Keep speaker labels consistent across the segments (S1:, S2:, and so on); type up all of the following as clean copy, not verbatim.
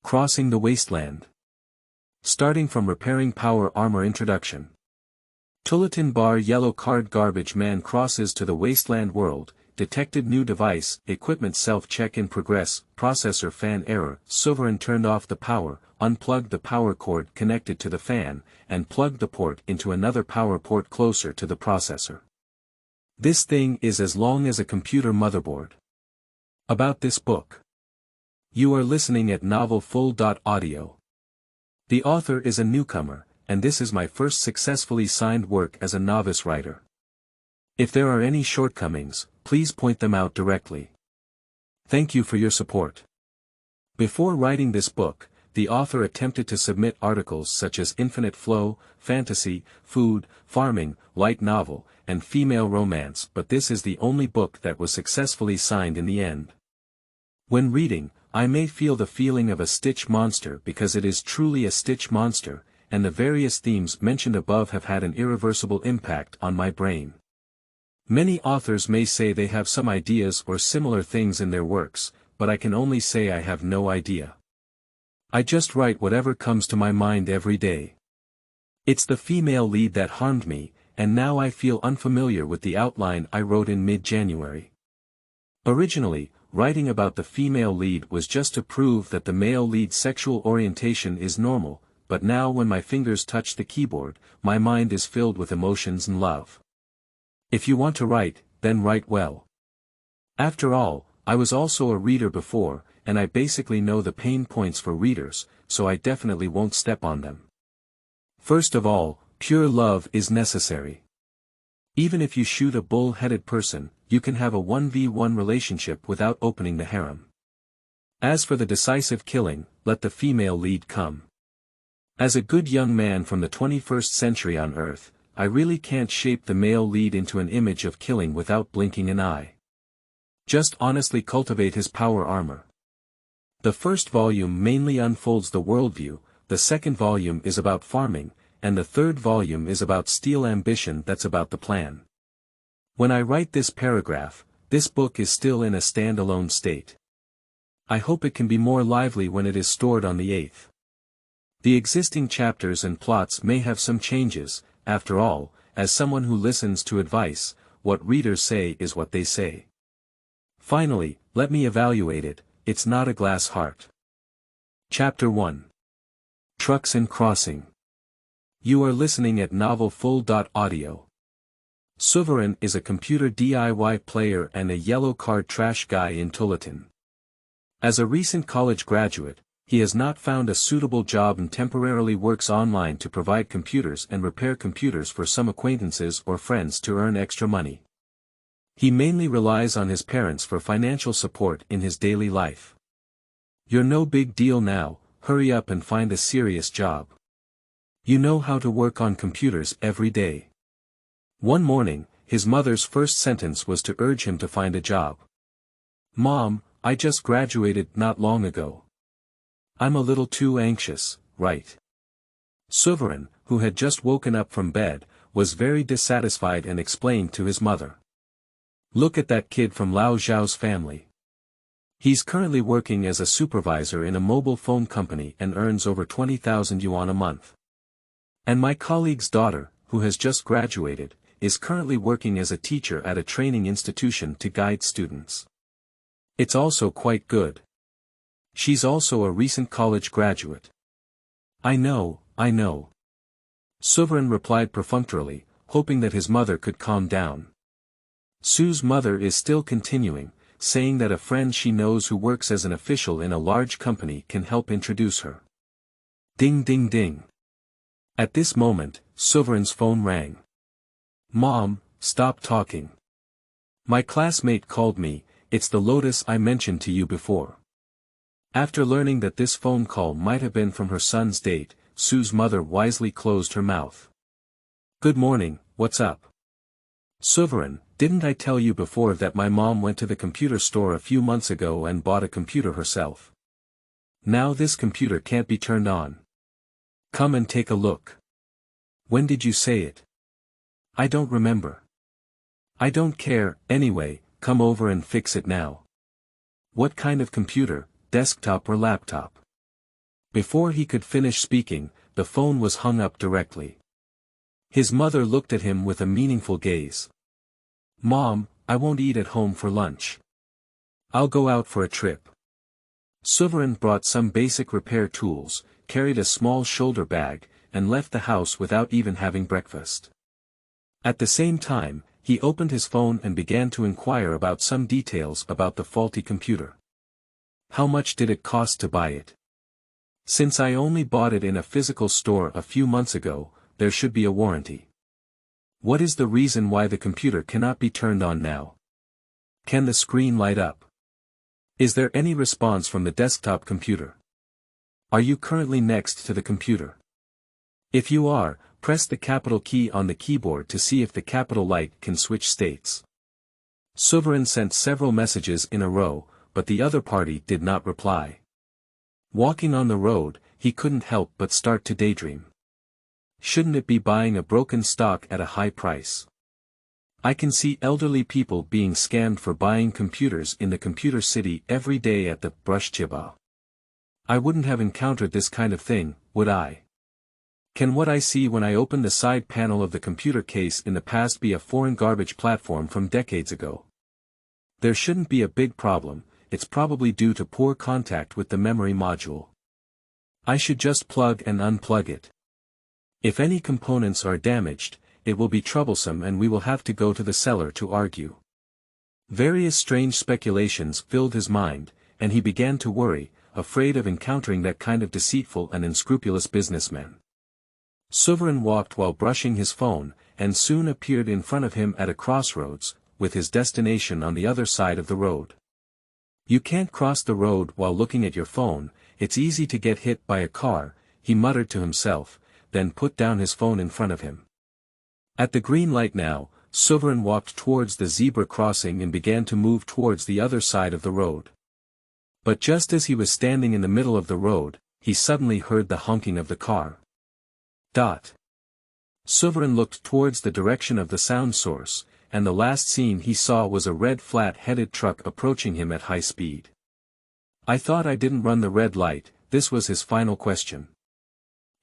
S1: Crossing the Wasteland. Starting from repairing power armor introduction. Tulletin bar yellow card garbage man crosses to the wasteland world, detected new device, equipment self-check in progress, processor fan error, Sovereign turned off the power, unplugged the power cord connected to the fan, and plugged the port into another power port closer to the processor. This thing is as long as a computer motherboard. About this book. You are listening at novelfull.audio. The author is a newcomer, and this is my first successfully signed work as a novice writer. If there are any shortcomings, please point them out directly. Thank you for your support. Before writing this book, the author attempted to submit articles such as infinite flow, fantasy, food, farming, light novel, and female romance, but this is the only book that was successfully signed in the end. When reading, I may feel the feeling of a Stitch monster because it is truly a Stitch monster, and the various themes mentioned above have had an irreversible impact on my brain. Many authors may say they have some ideas or similar things in their works, but I can only say I have no idea. I just write whatever comes to my mind every day. It's the female lead that harmed me, and now I feel unfamiliar with the outline I wrote in mid-January. Originally, writing about the female lead was just to prove that the male lead's sexual orientation is normal, but now when my fingers touch the keyboard, my mind is filled with emotions and love. If you want to write, then write well. After all, I was also a reader before, and I basically know the pain points for readers, so I definitely won't step on them. First of all, pure love is necessary. Even if you shoot a bull-headed person, you can have a 1v1 relationship without opening the harem. As for the decisive killing, let the female lead come. As a good young man from the 21st century on Earth, I really can't shape the male lead into an image of killing without blinking an eye. Just honestly cultivate his power armor. The first volume mainly unfolds the worldview, the second volume is about farming, and the third volume is about steel ambition that's about the plan. When I write this paragraph, this book is still in a standalone state. I hope it can be more lively when it is stored on the 8th. The existing chapters and plots may have some changes, after all, as someone who listens to advice, what readers say is what they say. Finally, let me evaluate it, it's not a glass heart. Chapter 1. Trucks and Crossing. You are listening at novelfull.audio. Sovereign is a computer DIY player and a yellow card trash guy in Tulletin. As a recent college graduate, he has not found a suitable job and temporarily works online to provide computers and repair computers for some acquaintances or friends to earn extra money. He mainly relies on his parents for financial support in his daily life. You're no big deal now, hurry up and find a serious job. You know how to work on computers every day. One morning, his mother's first sentence was to urge him to find a job. Mom, I just graduated not long ago. I'm a little too anxious, right? Sovereign, who had just woken up from bed, was very dissatisfied and explained to his mother. Look at that kid from Lao Zhao's family. He's currently working as a supervisor in a mobile phone company and earns over 20,000 yuan a month. And my colleague's daughter, who has just graduated, is currently working as a teacher at a training institution to guide students. It's also quite good. She's also a recent college graduate. I know. Sovereign replied perfunctorily, hoping that his mother could calm down. Sue's mother is still continuing, saying that a friend she knows who works as an official in a large company can help introduce her. Ding ding ding. At this moment, Sovereign's phone rang. Mom, stop talking. My classmate called me, it's the Lotus I mentioned to you before. After learning that this phone call might have been from her son's date, Sue's mother wisely closed her mouth. Good morning, what's up? Sovereign, didn't I tell you before that my mom went to the computer store a few months ago and bought a computer herself? Now this computer can't be turned on. Come and take a look. When did you say it? I don't remember. I don't care, anyway, come over and fix it now. What kind of computer, desktop or laptop? Before he could finish speaking, the phone was hung up directly. His mother looked at him with a meaningful gaze. "Mom, I won't eat at home for lunch. I'll go out for a trip." Sovereign brought some basic repair tools, carried a small shoulder bag, and left the house without even having breakfast. At the same time, he opened his phone and began to inquire about some details about the faulty computer. How much did it cost to buy it? Since I only bought it in a physical store a few months ago, there should be a warranty. What is the reason why the computer cannot be turned on now? Can the screen light up? Is there any response from the desktop computer? Are you currently next to the computer? If you are, press the capital key on the keyboard to see if the capital light can switch states. Sovereign sent several messages in a row, but the other party did not reply. Walking on the road, he couldn't help but start to daydream. Shouldn't it be buying a broken stock at a high price? I can see elderly people being scammed for buying computers in the computer city every day at the brush chiba. I wouldn't have encountered this kind of thing, would I? Can what I see when I open the side panel of the computer case in the past be a foreign garbage platform from decades ago? There shouldn't be a big problem, it's probably due to poor contact with the memory module. I should just plug and unplug it. If any components are damaged, it will be troublesome and we will have to go to the seller to argue. Various strange speculations filled his mind, and he began to worry, afraid of encountering that kind of deceitful and unscrupulous businessman. Sovereign walked while brushing his phone, and soon appeared in front of him at a crossroads, with his destination on the other side of the road. You can't cross the road while looking at your phone, it's easy to get hit by a car, he muttered to himself, then put down his phone in front of him. At the green light now, Sovereign walked towards the zebra crossing and began to move towards the other side of the road. But just as he was standing in the middle of the road, he suddenly heard the honking of the car. Sovereign looked towards the direction of the sound source, and the last scene he saw was a red flat-headed truck approaching him at high speed. I thought I didn't run the red light, this was his final question.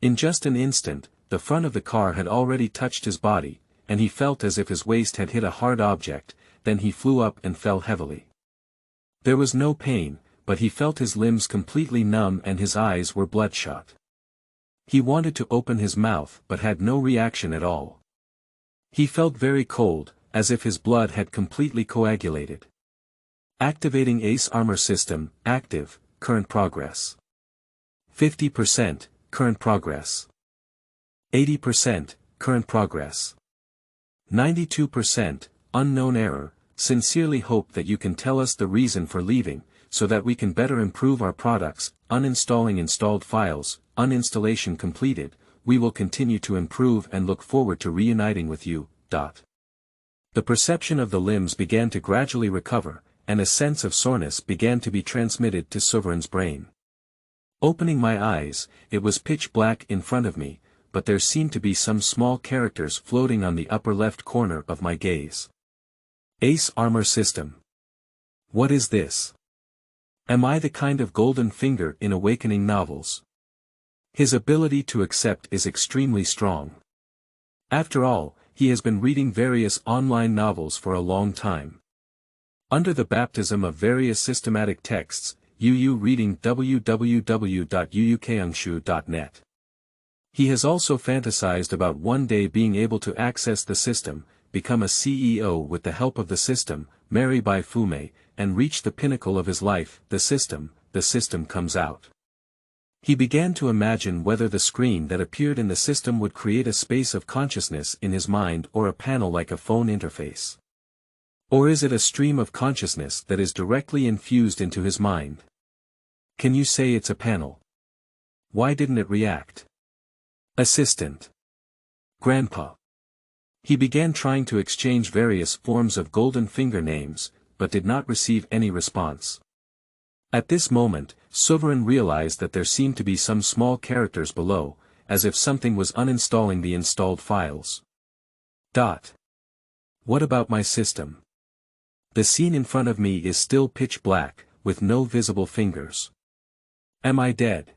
S1: In just an instant, the front of the car had already touched his body, and he felt as if his waist had hit a hard object, then he flew up and fell heavily. There was no pain, but he felt his limbs completely numb and his eyes were bloodshot. He wanted to open his mouth but had no reaction at all. He felt very cold, as if his blood had completely coagulated. Activating ACE armor system, active, current progress. 50%, current progress. 80%, current progress. 92%, unknown error, sincerely hope that you can tell us the reason for leaving, so that we can better improve our products, uninstalling installed files, uninstallation completed, we will continue to improve and look forward to reuniting with you. The perception of the limbs began to gradually recover, and a sense of soreness began to be transmitted to Sovereign's brain. Opening my eyes, it was pitch black in front of me, but there seemed to be some small characters floating on the upper left corner of my gaze. ACE armor system. What is this? Am I the kind of golden finger in awakening novels? His ability to accept is extremely strong. After all, he has been reading various online novels for a long time. Under the baptism of various systematic texts, reading www.uukangshu.net. He has also fantasized about one day being able to access the system, become a CEO with the help of the system, marry Bai Fume, and reach the pinnacle of his life, the system comes out. He began to imagine whether the screen that appeared in the system would create a space of consciousness in his mind or a panel like a phone interface. Or is it a stream of consciousness that is directly infused into his mind? Can you say it's a panel? Why didn't it react? Assistant. Grandpa. He began trying to exchange various forms of golden finger names, but did not receive any response. At this moment, Sovereign realized that there seemed to be some small characters below, as if something was uninstalling the installed files. What about my system? The scene in front of me is still pitch black, with no visible fingers. Am I dead?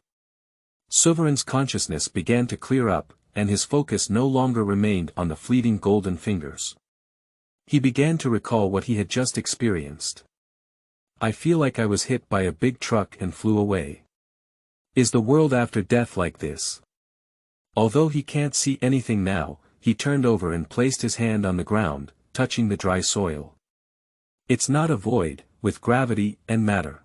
S1: Sovereign's consciousness began to clear up, and his focus no longer remained on the fleeting golden fingers. He began to recall what he had just experienced. I feel like I was hit by a big truck and flew away. Is the world after death like this? Although he can't see anything now, he turned over and placed his hand on the ground, touching the dry soil. It's not a void, with gravity and matter.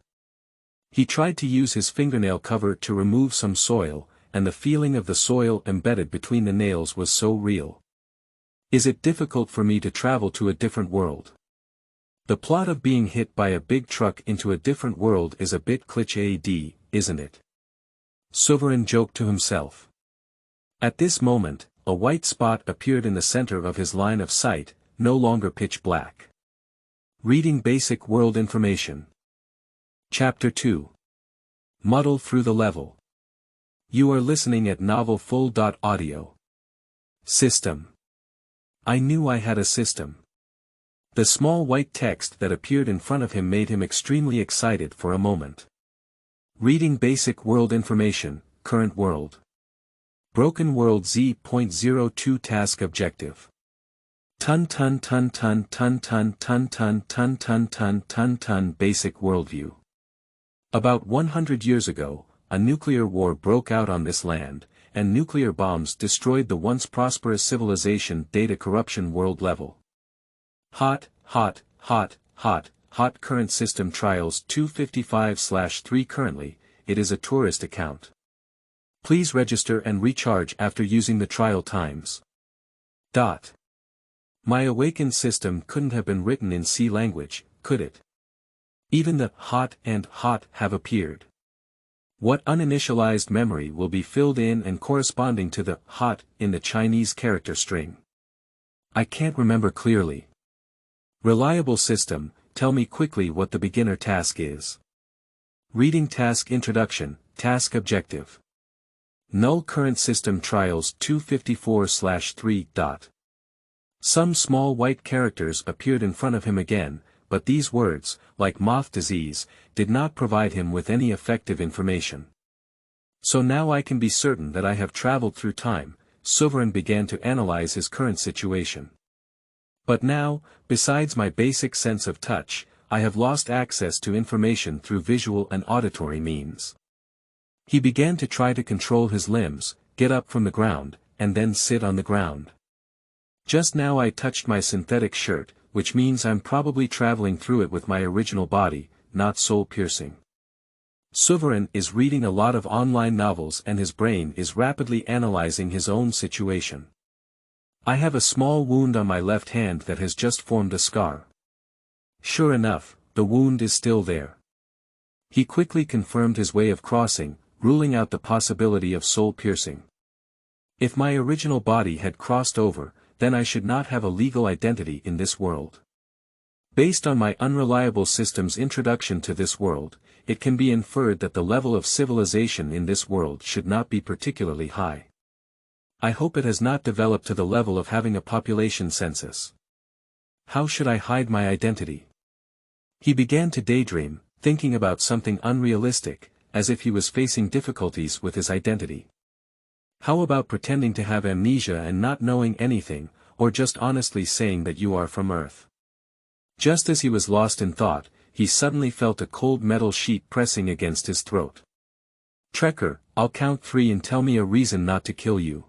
S1: He tried to use his fingernail cover to remove some soil, and the feeling of the soil embedded between the nails was so real. Is it difficult for me to travel to a different world? The plot of being hit by a big truck into a different world is a bit cliché, isn't it? Sovereign joked to himself. At this moment, a white spot appeared in the center of his line of sight, no longer pitch black. Reading basic world information. Chapter 2. Muddle through the level. You are listening at novelfull.audio. System. I knew I had a system. The small white text that appeared in front of him made him extremely excited for a moment. Reading basic world information, current world. Broken world Z.02 task objective. Ton basic worldview. About 100 years ago, a nuclear war broke out on this land, and nuclear bombs destroyed the once prosperous civilization. Data corruption world level. Hot current system trials 255/3 currently, it is a tourist account. Please register and recharge after using the trial times. My awakened system couldn't have been written in C language, could it? Even the hot and hot have appeared. What uninitialized memory will be filled in and corresponding to the hot in the Chinese character string? I can't remember clearly. Reliable system, tell me quickly what the beginner task is. Reading task introduction, task objective. Null current system trials 254/3. Some small white characters appeared in front of him again, but these words, like moth disease, did not provide him with any effective information. So now I can be certain that I have traveled through time. Sovereign began to analyze his current situation. But now, besides my basic sense of touch, I have lost access to information through visual and auditory means. He began to try to control his limbs, get up from the ground, and then sit on the ground. Just now I touched my synthetic shirt, which means I'm probably traveling through it with my original body, not soul-piercing. Sovereign is reading a lot of online novels and his brain is rapidly analyzing his own situation. I have a small wound on my left hand that has just formed a scar. Sure enough, the wound is still there. He quickly confirmed his way of crossing, ruling out the possibility of soul-piercing. If my original body had crossed over, then I should not have a legal identity in this world. Based on my unreliable system's introduction to this world, it can be inferred that the level of civilization in this world should not be particularly high. I hope it has not developed to the level of having a population census. How should I hide my identity? He began to daydream, thinking about something unrealistic, as if he was facing difficulties with his identity. How about pretending to have amnesia and not knowing anything, or just honestly saying that you are from Earth? Just as he was lost in thought, he suddenly felt a cold metal sheet pressing against his throat. Trekker, I'll count 3 and tell me a reason not to kill you.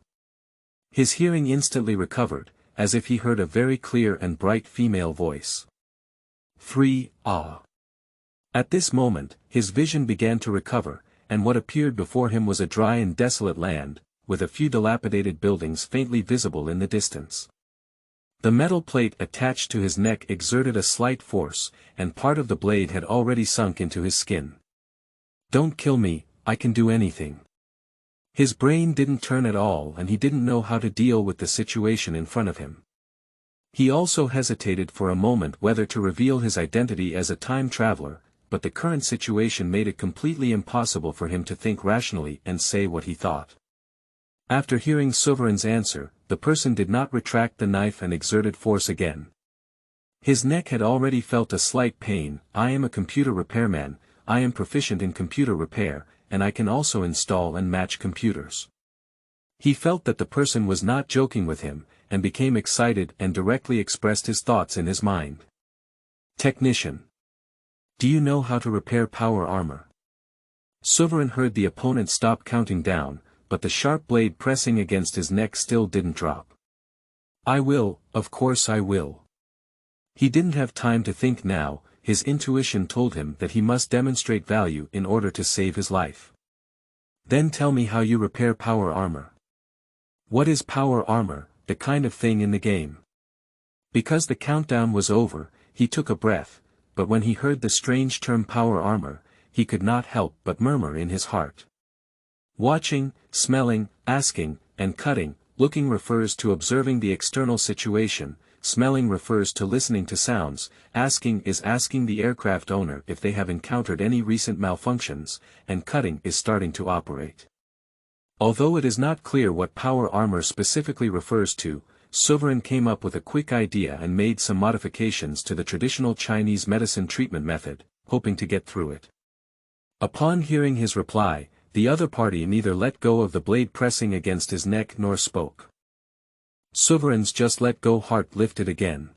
S1: His hearing instantly recovered, as if he heard a very clear and bright female voice. 3, ah. At this moment, his vision began to recover, and what appeared before him was a dry and desolate land, with a few dilapidated buildings faintly visible in the distance. The metal plate attached to his neck exerted a slight force, and part of the blade had already sunk into his skin. Don't kill me, I can do anything. His brain didn't turn at all and he didn't know how to deal with the situation in front of him. He also hesitated for a moment whether to reveal his identity as a time traveler, but the current situation made it completely impossible for him to think rationally and say what he thought. After hearing Sovereign's answer, the person did not retract the knife and exerted force again. His neck had already felt a slight pain. I am a computer repairman, I am proficient in computer repair, and I can also install and match computers. He felt that the person was not joking with him, and became excited and directly expressed his thoughts in his mind. Technician. Do you know how to repair power armor? Sovereign heard the opponent stop counting down, but the sharp blade pressing against his neck still didn't drop. I will, of course I will. He didn't have time to think now, his intuition told him that he must demonstrate value in order to save his life. Then tell me how you repair power armor. What is power armor, the kind of thing in the game? Because the countdown was over, he took a breath, but when he heard the strange term power armor, he could not help but murmur in his heart. Watching, smelling, asking, and cutting, looking refers to observing the external situation, smelling refers to listening to sounds, asking is asking the aircraft owner if they have encountered any recent malfunctions, and cutting is starting to operate. Although it is not clear what power armor specifically refers to, Sovereign came up with a quick idea and made some modifications to the traditional Chinese medicine treatment method, hoping to get through it. Upon hearing his reply, the other party neither let go of the blade pressing against his neck nor spoke. Sovereign's just let go heart lifted again.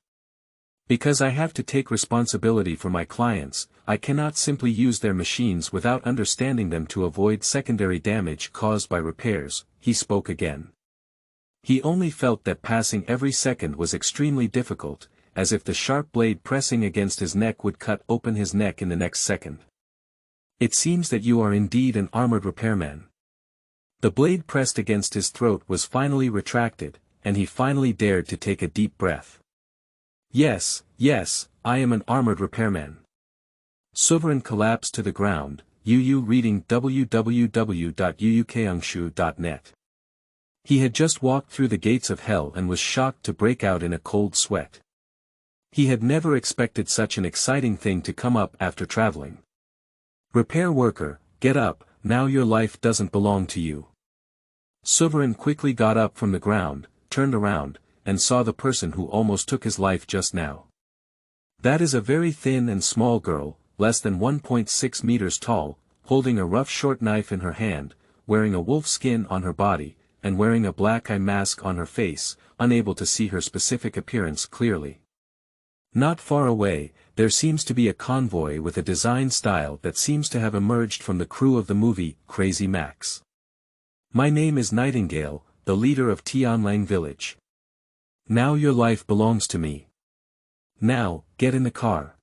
S1: Because I have to take responsibility for my clients, I cannot simply use their machines without understanding them to avoid secondary damage caused by repairs, he spoke again. He only felt that passing every second was extremely difficult, as if the sharp blade pressing against his neck would cut open his neck in the next second. It seems that you are indeed an armored repairman. The blade pressed against his throat was finally retracted, and he finally dared to take a deep breath. Yes, I am an armored repairman. Sovereign collapsed to the ground, Yu reading www.yuukeungshu.net. He had just walked through the gates of hell and was shocked to break out in a cold sweat. He had never expected such an exciting thing to come up after traveling. Repair worker, get up, now your life doesn't belong to you. Sovereign quickly got up from the ground, turned around, and saw the person who almost took his life just now. That is a very thin and small girl, less than 1.6 meters tall, holding a rough short knife in her hand, wearing a wolf skin on her body, and wearing a black eye mask on her face, unable to see her specific appearance clearly. Not far away, there seems to be a convoy with a design style that seems to have emerged from the crew of the movie, Crazy Max. My name is Nightingale, the leader of Tianlang village. Now your life belongs to me. Now, get in the car.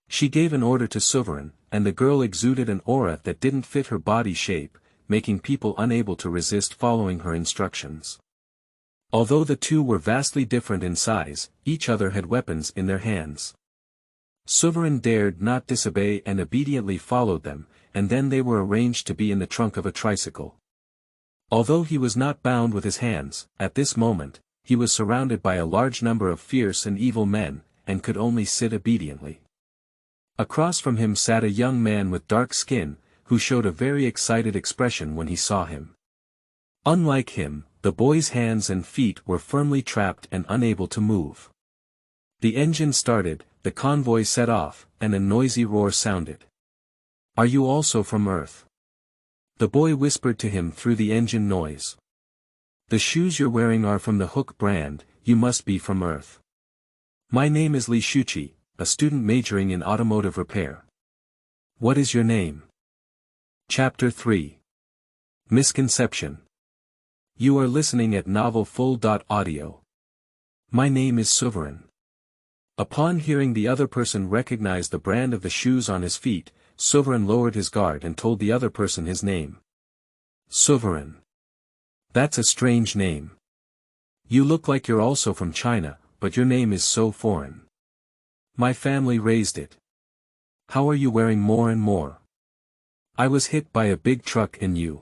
S1: She gave an order to Sovereign, and the girl exuded an aura that didn't fit her body shape, making people unable to resist following her instructions. Although the two were vastly different in size, each other had weapons in their hands. Sovereign dared not disobey and obediently followed them, and then they were arranged to be in the trunk of a tricycle. Although he was not bound with his hands, at this moment, he was surrounded by a large number of fierce and evil men, and could only sit obediently. Across from him sat a young man with dark skin, who showed a very excited expression when he saw him. Unlike him, the boy's hands and feet were firmly trapped and unable to move. The engine started, the convoy set off, and a noisy roar sounded. Are you also from Earth? The boy whispered to him through the engine noise. The shoes you're wearing are from the Hook brand, you must be from Earth. My name is Li Shuqi, a student majoring in automotive repair. What is your name? Chapter 3. Misconception. You are listening at novelfull.audio. My name is Sovereign. Upon hearing the other person recognize the brand of the shoes on his feet, Sovereign lowered his guard and told the other person his name. Sovereign. That's a strange name. You look like you're also from China, but your name is so foreign. My family raised it. How are you wearing more and more? I was hit by a big truck and you.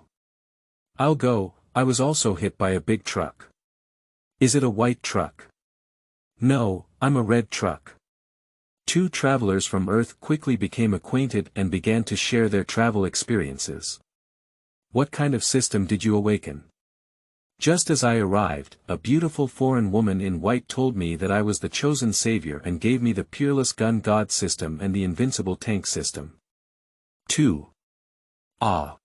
S1: I'll go, I was also hit by a big truck. Is it a white truck? No, I'm a red truck. Two travelers from Earth quickly became acquainted and began to share their travel experiences. What kind of system did you awaken? Just as I arrived, a beautiful foreign woman in white told me that I was the chosen savior and gave me the peerless gun god system and the invincible tank system. 2. Ah.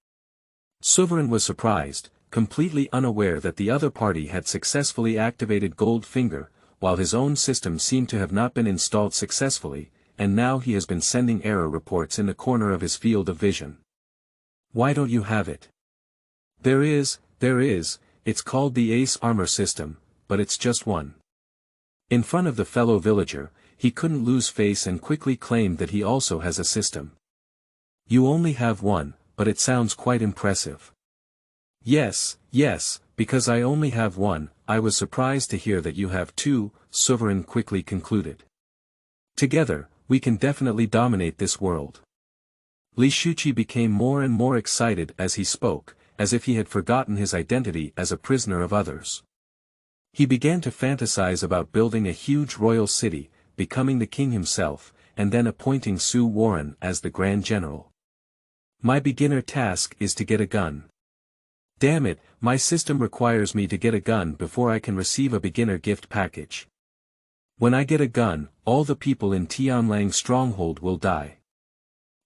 S1: Sovereign was surprised, completely unaware that the other party had successfully activated Gold Finger, while his own system seemed to have not been installed successfully, and now he has been sending error reports in the corner of his field of vision. Why don't you have it? There is, it's called the Ace Armor System, but it's just one. In front of the fellow villager, he couldn't lose face and quickly claimed that he also has a system. You only have one, but it sounds quite impressive. Yes, because I only have one, I was surprised to hear that you have two, Sovereign quickly concluded. Together, we can definitely dominate this world. Li Shuqi became more and more excited as he spoke, as if he had forgotten his identity as a prisoner of others. He began to fantasize about building a huge royal city, becoming the king himself, and then appointing Su Warren as the Grand General. My beginner task is to get a gun. Damn it, my system requires me to get a gun before I can receive a beginner gift package. When I get a gun, all the people in Tianlang stronghold will die.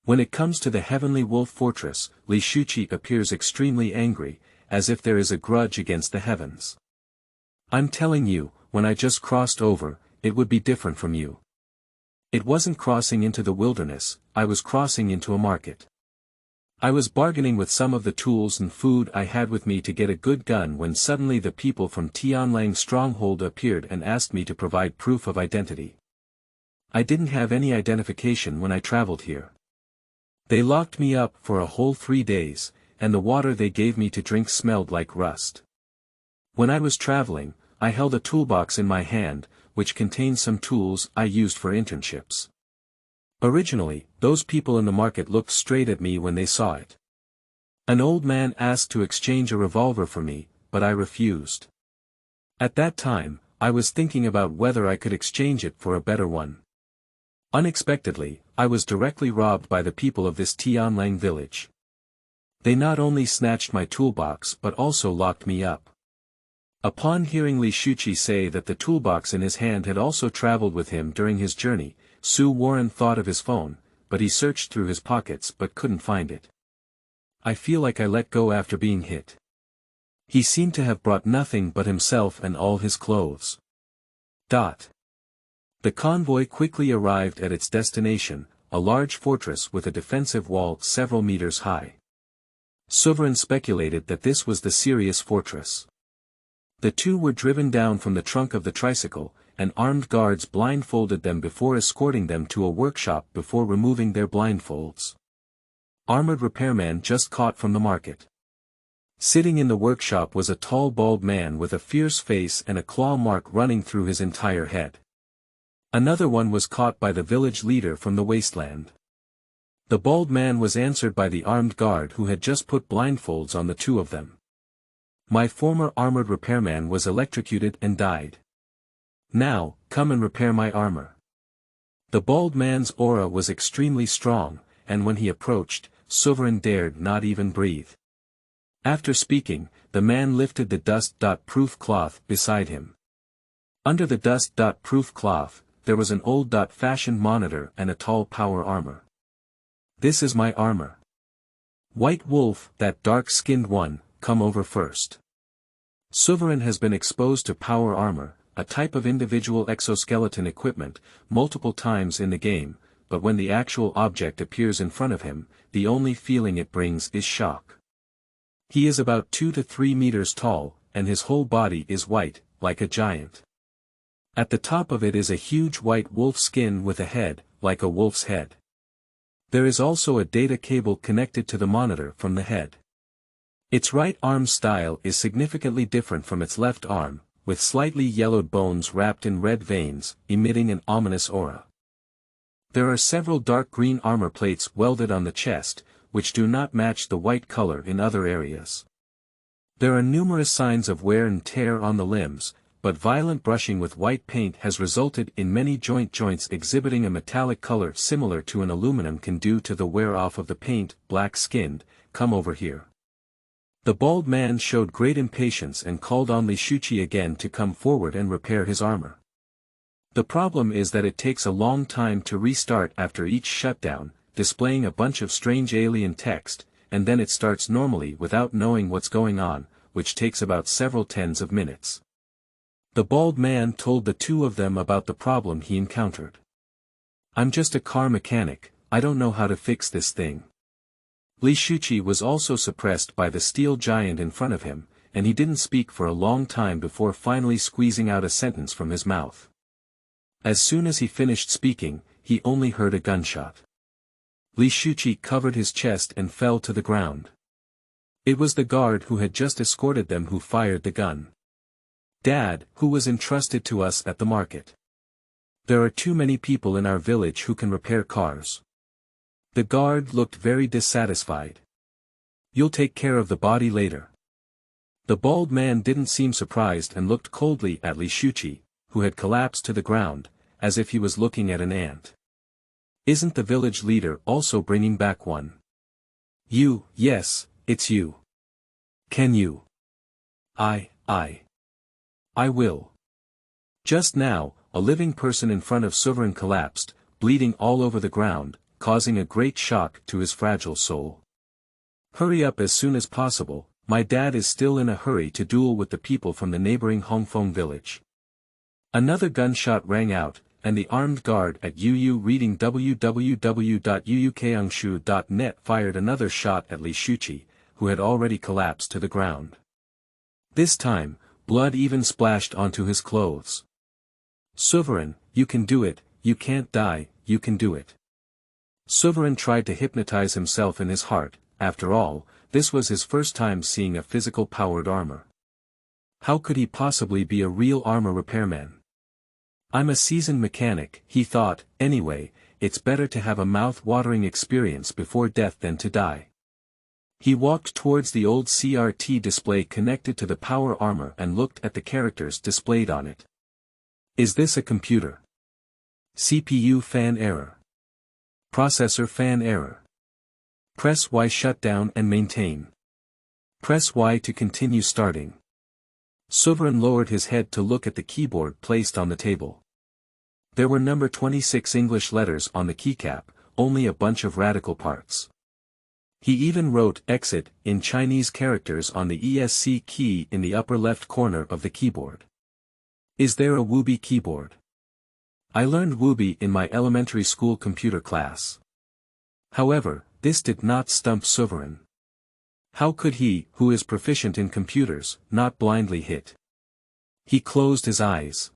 S1: When it comes to the Heavenly Wolf Fortress, Li Shuqi appears extremely angry, as if there is a grudge against the heavens. I'm telling you, when I just crossed over, it would be different from you. It wasn't crossing into the wilderness, I was crossing into a market. I was bargaining with some of the tools and food I had with me to get a good gun when suddenly the people from Tianlang stronghold appeared and asked me to provide proof of identity. I didn't have any identification when I traveled here. They locked me up for a whole 3 days, and the water they gave me to drink smelled like rust. When I was traveling, I held a toolbox in my hand, which contained some tools I used for internships. Originally, those people in the market looked straight at me when they saw it. An old man asked to exchange a revolver for me, but I refused. At that time, I was thinking about whether I could exchange it for a better one. Unexpectedly, I was directly robbed by the people of this Tianlang village. They not only snatched my toolbox but also locked me up. Upon hearing Li Shuqi say that the toolbox in his hand had also traveled with him during his journey, Su Warren thought of his phone, but he searched through his pockets but couldn't find it. I feel like I let go after being hit. He seemed to have brought nothing but himself and all his clothes. The convoy quickly arrived at its destination, a large fortress with a defensive wall several meters high. Sovereign speculated that this was the Sirius fortress. The two were driven down from the trunk of the tricycle, and armed guards blindfolded them before escorting them to a workshop before removing their blindfolds. Armored repairman just caught from the market. Sitting in the workshop was a tall bald man with a fierce face and a claw mark running through his entire head. Another one was caught by the village leader from the wasteland. The bald man was answered by the armed guard who had just put blindfolds on the two of them. My former armored repairman was electrocuted and died. Now, come and repair my armor. The bald man's aura was extremely strong, and when he approached, Sovereign dared not even breathe. After speaking, the man lifted the dust-proof cloth beside him. Under the dust-proof cloth, there was an old-fashioned monitor and a tall power armor. This is my armor. White Wolf, that dark-skinned one, come over first. Sovereign has been exposed to power armor, a type of individual exoskeleton equipment, multiple times in the game, but when the actual object appears in front of him, the only feeling it brings is shock. He is about 2 to 3 meters tall, and his whole body is white, like a giant. At the top of it is a huge white wolf skin with a head, like a wolf's head. There is also a data cable connected to the monitor from the head. Its right arm style is significantly different from its left arm, with slightly yellowed bones wrapped in red veins, emitting an ominous aura. There are several dark green armor plates welded on the chest, which do not match the white color in other areas. There are numerous signs of wear and tear on the limbs, but violent brushing with white paint has resulted in many joints exhibiting a metallic color similar to an aluminum can due to the wear-off of the paint. Black-skinned, come over here. The bald man showed great impatience and called on Li Shuqi again to come forward and repair his armor. The problem is that it takes a long time to restart after each shutdown, displaying a bunch of strange alien text, and then it starts normally without knowing what's going on, which takes about several tens of minutes. The bald man told the two of them about the problem he encountered. "I'm just a car mechanic, I don't know how to fix this thing." Li Shuqi was also suppressed by the steel giant in front of him, and he didn't speak for a long time before finally squeezing out a sentence from his mouth. As soon as he finished speaking, he only heard a gunshot. Li Shuqi covered his chest and fell to the ground. It was the guard who had just escorted them who fired the gun. "Dad, who was entrusted to us at the market. There are too many people in our village who can repair cars." The guard looked very dissatisfied. "You'll take care of the body later." The bald man didn't seem surprised and looked coldly at Li Shuqi, who had collapsed to the ground, as if he was looking at an ant. "Isn't the village leader also bringing back one?" "You, yes, it's you. Can you?" I will." Just now, a living person in front of Sovereign collapsed, bleeding all over the ground, causing a great shock to his fragile soul. "Hurry up as soon as possible, my dad is still in a hurry to duel with the people from the neighboring Hongfeng village." Another gunshot rang out, and the armed guard at UU reading www.uukangshu.net fired another shot at Li Shuqi, who had already collapsed to the ground. This time, blood even splashed onto his clothes. "Sovereign, you can do it, you can't die, you can do it." Sovereign tried to hypnotize himself in his heart. After all, this was his first time seeing a physical-powered armor. How could he possibly be a real armor repairman? "I'm a seasoned mechanic," he thought. "Anyway, it's better to have a mouth-watering experience before death than to die." He walked towards the old CRT display connected to the power armor and looked at the characters displayed on it. Is this a computer? CPU fan error. Processor fan error. Press Y shut down and maintain. Press Y to continue starting. Sovereign lowered his head to look at the keyboard placed on the table. There were number 26 English letters on the keycap, only a bunch of radical parts. He even wrote exit in Chinese characters on the ESC key in the upper left corner of the keyboard. Is there a Wubi keyboard? I learned Wubi in my elementary school computer class. However, this did not stump Sovereign. How could he, who is proficient in computers, not blindly hit? He closed his eyes.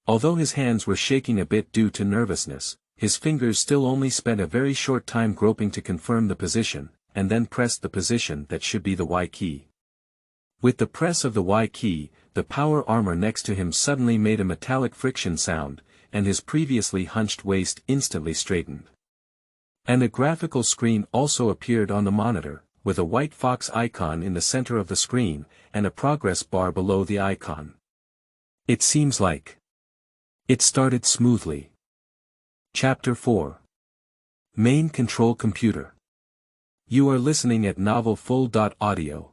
S1: Although his hands were shaking a bit due to nervousness, his fingers still only spent a very short time groping to confirm the position, and then pressed the position that should be the Y key. With the press of the Y key, the power armor next to him suddenly made a metallic friction sound, and his previously hunched waist instantly straightened. And a graphical screen also appeared on the monitor, with a white fox icon in the center of the screen, and a progress bar below the icon. It seems like it started smoothly. Chapter 4. Main Control Computer. You are listening at novelfull.audio.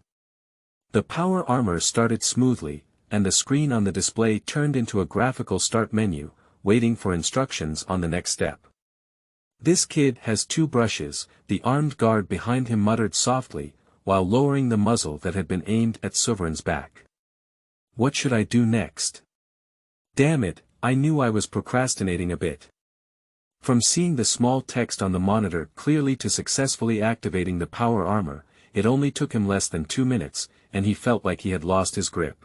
S1: The power armor started smoothly, and the screen on the display turned into a graphical start menu, waiting for instructions on the next step. This kid has 2 brushes, the armed guard behind him muttered softly, while lowering the muzzle that had been aimed at Sovereign's back. What should I do next? Damn it, I knew I was procrastinating a bit. From seeing the small text on the monitor clearly to successfully activating the power armor, it only took him less than 2 minutes, and he felt like he had lost his grip.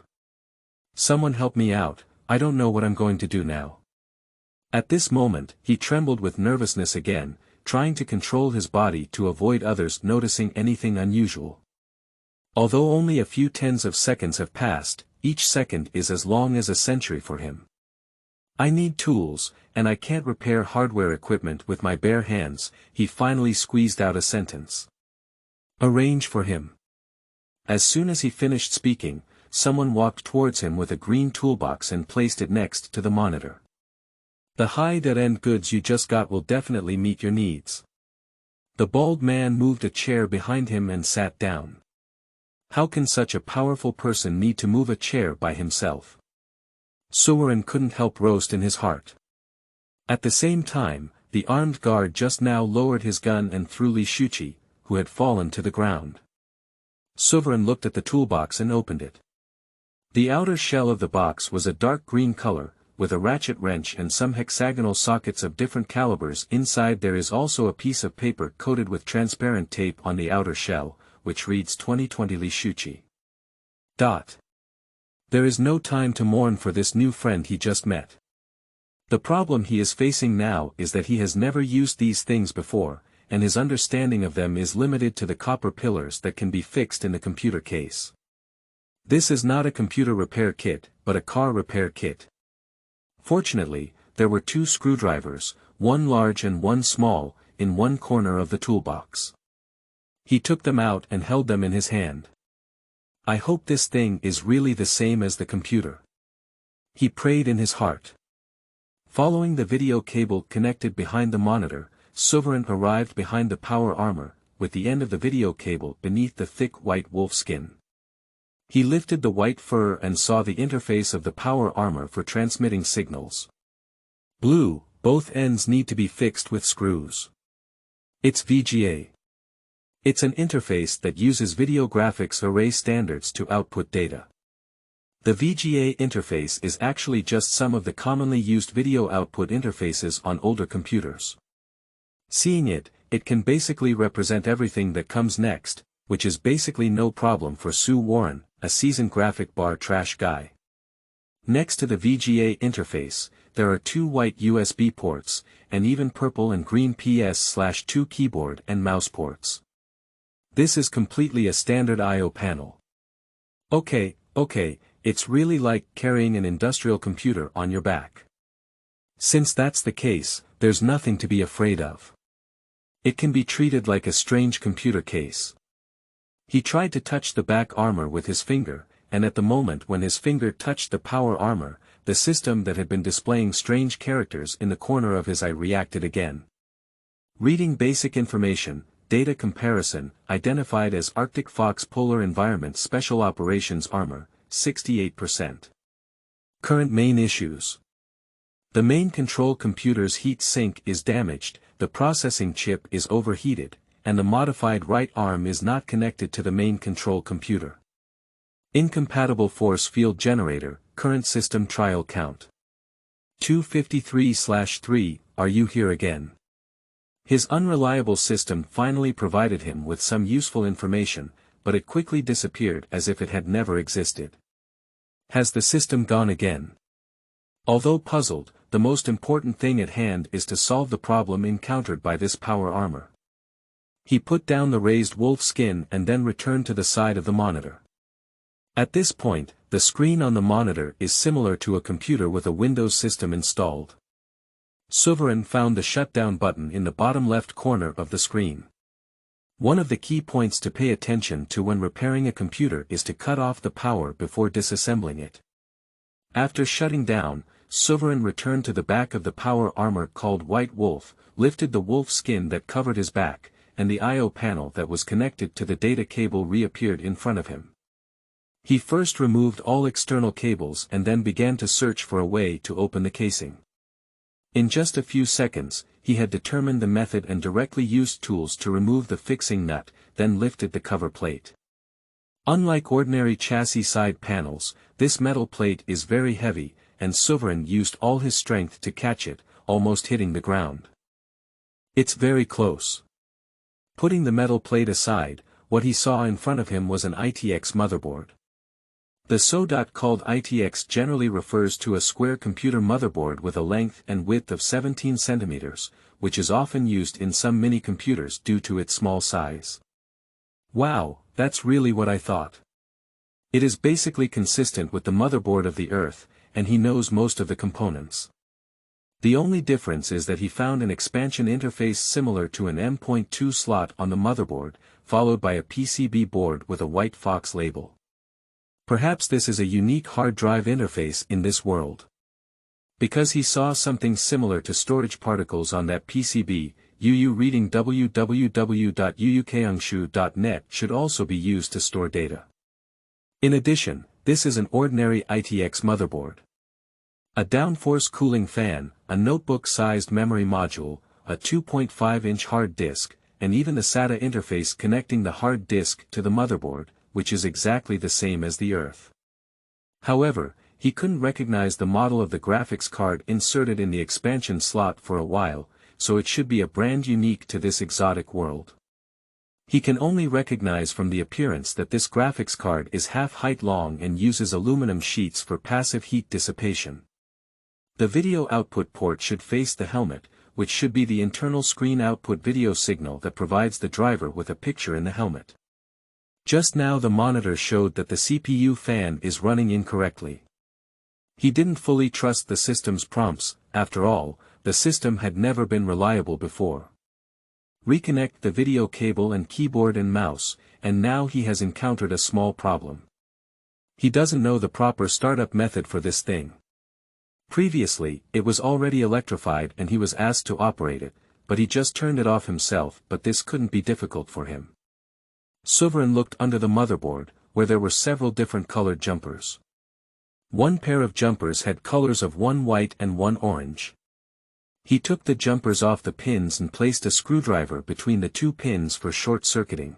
S1: Someone help me out, I don't know what I'm going to do now. At this moment, he trembled with nervousness again, trying to control his body to avoid others noticing anything unusual. Although only a few tens of seconds have passed, each second is as long as a century for him. I need tools, and I can't repair hardware equipment with my bare hands, he finally squeezed out a sentence. Arrange for him. As soon as he finished speaking, someone walked towards him with a green toolbox and placed it next to the monitor. The high-end goods you just got will definitely meet your needs. The bald man moved a chair behind him and sat down. How can such a powerful person need to move a chair by himself? Sovereign couldn't help roast in his heart. At the same time, the armed guard just now lowered his gun and threw Li Shuqi, who had fallen to the ground. Sovereign looked at the toolbox and opened it. The outer shell of the box was a dark green color, with a ratchet wrench and some hexagonal sockets of different calibers. Inside there is also a piece of paper coated with transparent tape on the outer shell, which reads 2020 Li Shuqi. There is no time to mourn for this new friend he just met. The problem he is facing now is that he has never used these things before, and his understanding of them is limited to the copper pillars that can be fixed in the computer case. This is not a computer repair kit, but a car repair kit. Fortunately, there were two screwdrivers, one large and one small, in one corner of the toolbox. He took them out and held them in his hand. I hope this thing is really the same as the computer. He prayed in his heart. Following the video cable connected behind the monitor, Sovereign arrived behind the power armor, with the end of the video cable beneath the thick white wolf skin. He lifted the white fur and saw the interface of the power armor for transmitting signals. Blue, both ends need to be fixed with screws. It's VGA. It's an interface that uses video graphics array standards to output data. The VGA interface is actually just some of the commonly used video output interfaces on older computers. Seeing it, it can basically represent everything that comes next, which is basically no problem for Sue Warren, a seasoned graphic bar trash guy. Next to the VGA interface, there are two white USB ports, and even purple and green PS/2 keyboard and mouse ports. This is completely a standard I/O panel. Okay, it's really like carrying an industrial computer on your back. Since that's the case, there's nothing to be afraid of. It can be treated like a strange computer case. He tried to touch the back armor with his finger, and at the moment when his finger touched the power armor, the system that had been displaying strange characters in the corner of his eye reacted again. Reading basic information, data comparison, identified as Arctic Fox Polar Environment Special Operations Armor, 68%. Current main issues. The main control computer's heat sink is damaged, the processing chip is overheated, and the modified right arm is not connected to the main control computer. Incompatible force field generator, current system trial count. 253/3, are you here again? His unreliable system finally provided him with some useful information, but it quickly disappeared as if it had never existed. Has the system gone again? Although puzzled, the most important thing at hand is to solve the problem encountered by this power armor. He put down the raised wolf skin and then returned to the side of the monitor. At this point, the screen on the monitor is similar to a computer with a Windows system installed. Sovereign found the shutdown button in the bottom left corner of the screen. One of the key points to pay attention to when repairing a computer is to cut off the power before disassembling it. After shutting down, Sovereign returned to the back of the power armor called White Wolf, lifted the wolf skin that covered his back, and the I/O panel that was connected to the data cable reappeared in front of him. He first removed all external cables and then began to search for a way to open the casing. In just a few seconds, he had determined the method and directly used tools to remove the fixing nut, then lifted the cover plate. Unlike ordinary chassis side panels, this metal plate is very heavy, and Sovereign used all his strength to catch it, almost hitting the ground. It's very close. Putting the metal plate aside, what he saw in front of him was an ITX motherboard. The so-called ITX generally refers to a square computer motherboard with a length and width of 17 centimeters, which is often used in some mini-computers due to its small size. Wow, that's really what I thought. It is basically consistent with the motherboard of the Earth, and he knows most of the components. The only difference is that he found an expansion interface similar to an M.2 slot on the motherboard, followed by a PCB board with a white Fox label. Perhaps this is a unique hard drive interface in this world. Because he saw something similar to storage particles on that PCB, reading www.uukangshu.net should also be used to store data. In addition, this is an ordinary ITX motherboard. A downforce cooling fan, a notebook-sized memory module, a 2.5-inch hard disk, and even the SATA interface connecting the hard disk to the motherboard, which is exactly the same as the Earth. However, he couldn't recognize the model of the graphics card inserted in the expansion slot for a while, so it should be a brand unique to this exotic world. He can only recognize from the appearance that this graphics card is half height long and uses aluminum sheets for passive heat dissipation. The video output port should face the helmet, which should be the internal screen output video signal that provides the driver with a picture in the helmet. Just now the monitor showed that the CPU fan is running incorrectly. He didn't fully trust the system's prompts. After all, the system had never been reliable before. Reconnect the video cable and keyboard and mouse, and now he has encountered a small problem. He doesn't know the proper startup method for this thing. Previously, it was already electrified and he was asked to operate it, but he just turned it off himself, but this couldn't be difficult for him. Sovereign looked under the motherboard, where there were several different colored jumpers. One pair of jumpers had colors of one white and one orange. He took the jumpers off the pins and placed a screwdriver between the two pins for short-circuiting.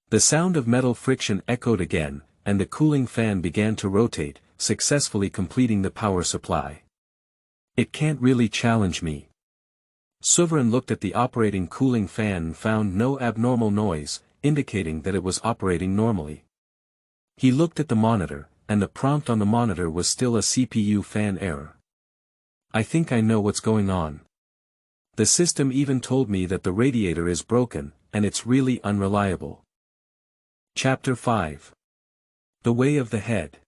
S1: The sound of metal friction echoed again, and the cooling fan began to rotate, successfully completing the power supply. It can't really challenge me. Sovereign looked at the operating cooling fan and found no abnormal noise, indicating that it was operating normally. He looked at the monitor, and the prompt on the monitor was still a CPU fan error. I think I know what's going on. The system even told me that the radiator is broken, and it's really unreliable. Chapter 5. The Way of the Head.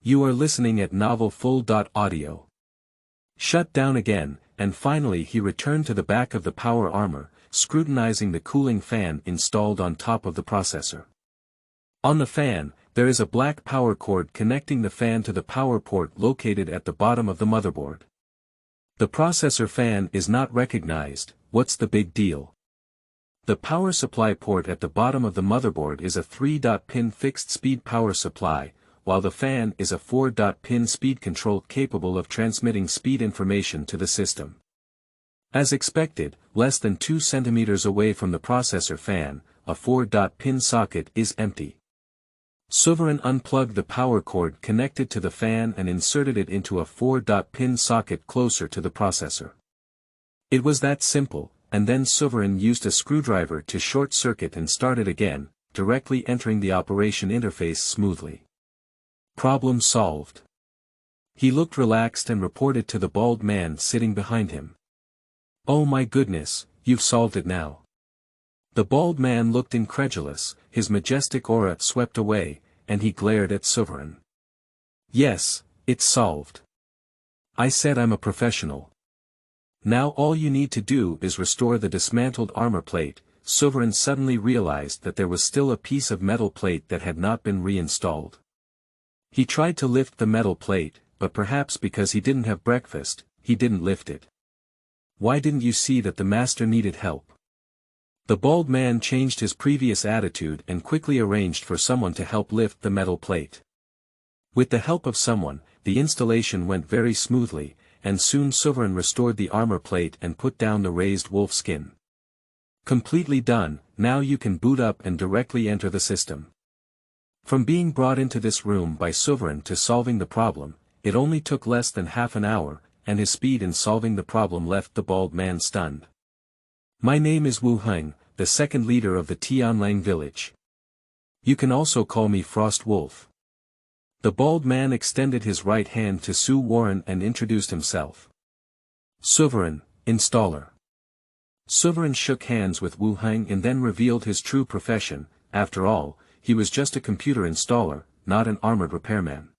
S1: You are listening at novelfull.audio. Shut down again, and finally he returned to the back of the power armor, scrutinizing the cooling fan installed on top of the processor. On the fan, there is a black power cord connecting the fan to the power port located at the bottom of the motherboard. The processor fan is not recognized. What's the big deal? The power supply port at the bottom of the motherboard is a 3-pin fixed-speed power supply, while the fan is a 4-pin speed control capable of transmitting speed information to the system. As expected, less than 2 centimeters away from the processor fan, a 4-pin socket is empty. Sovereign unplugged the power cord connected to the fan and inserted it into a 4-pin socket closer to the processor. It was that simple, and then Sovereign used a screwdriver to short-circuit and start it again, directly entering the operation interface smoothly. Problem solved. He looked relaxed and reported to the bald man sitting behind him. Oh my goodness, you've solved it now. The bald man looked incredulous, his majestic aura swept away, and he glared at Sovereign. Yes, it's solved. I said I'm a professional. Now all you need to do is restore the dismantled armor plate. Sovereign suddenly realized that there was still a piece of metal plate that had not been reinstalled. He tried to lift the metal plate, but perhaps because he didn't have breakfast, he didn't lift it. Why didn't you see that the master needed help? The bald man changed his previous attitude and quickly arranged for someone to help lift the metal plate. With the help of someone, the installation went very smoothly, and soon Sovereign restored the armor plate and put down the raised wolf skin. Completely done, now you can boot up and directly enter the system. From being brought into this room by Sovereign to solving the problem, it only took less than half an hour, and his speed in solving the problem left the bald man stunned. My name is Wu Heng, the second leader of the Tianlang village. You can also call me Frost Wolf. The bald man extended his right hand to Su Warren and introduced himself. Sovereign, installer. Sovereign shook hands with Wu Heng and then revealed his true profession. After all, he was just a computer installer, not an armored repairman.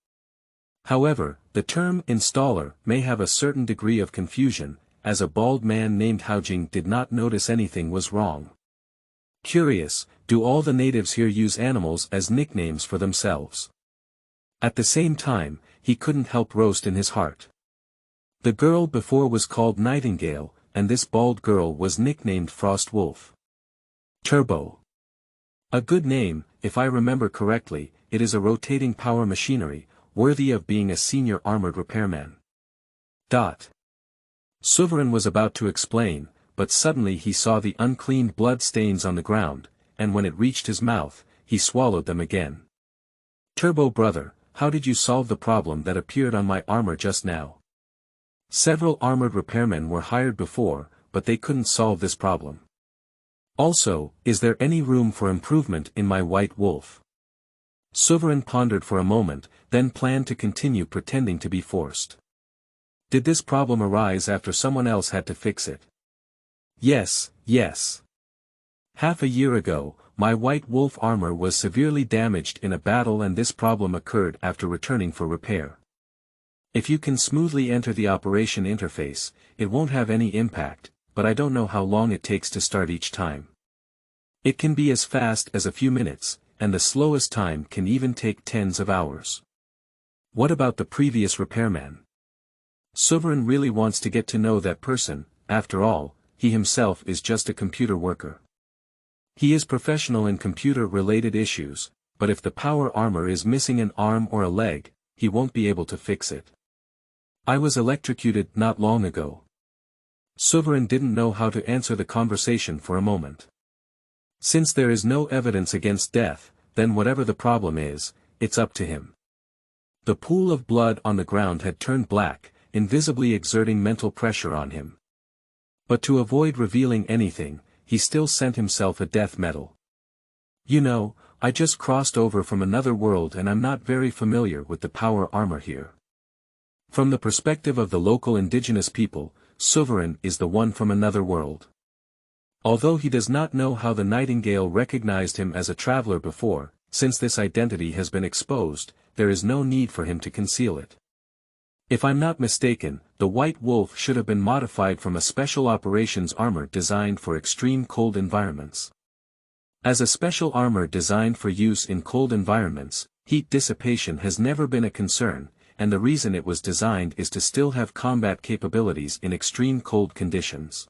S1: However, the term installer may have a certain degree of confusion, as a bald man named Haojing did not notice anything was wrong. Curious, do all the natives here use animals as nicknames for themselves? At the same time, he couldn't help roast in his heart. The girl before was called Nightingale, and this bald girl was nicknamed Frost Wolf. Turbo. A good name, if I remember correctly. It is a rotating power machinery, worthy of being a senior armored repairman. Sovereign was about to explain, but suddenly he saw the unclean blood stains on the ground, and when it reached his mouth, he swallowed them again. Turbo brother, how did you solve the problem that appeared on my armor just now? Several armored repairmen were hired before, but they couldn't solve this problem. Also, is there any room for improvement in my white wolf? Sovereign pondered for a moment, then planned to continue pretending to be forced. Did this problem arise after someone else had to fix it? Yes, yes. Half a year ago, my white wolf armor was severely damaged in a battle and this problem occurred after returning for repair. If you can smoothly enter the operation interface, it won't have any impact, but I don't know how long it takes to start each time. It can be as fast as a few minutes, and the slowest time can even take tens of hours. What about the previous repairman? Sovereign really wants to get to know that person. After all, he himself is just a computer worker. He is professional in computer-related issues, but if the power armor is missing an arm or a leg, he won't be able to fix it. I was electrocuted not long ago. Sovereign didn't know how to answer the conversation for a moment. Since there is no evidence against death, then whatever the problem is, it's up to him. The pool of blood on the ground had turned black, invisibly exerting mental pressure on him. But to avoid revealing anything, he still sent himself a death medal. You know, I just crossed over from another world and I'm not very familiar with the power armor here. From the perspective of the local indigenous people, Sovereign is the one from another world. Although he does not know how the Nightingale recognized him as a traveler before, since this identity has been exposed, there is no need for him to conceal it. If I'm not mistaken, the White Wolf should have been modified from a special operations armor designed for extreme cold environments. As a special armor designed for use in cold environments, heat dissipation has never been a concern, and the reason it was designed is to still have combat capabilities in extreme cold conditions.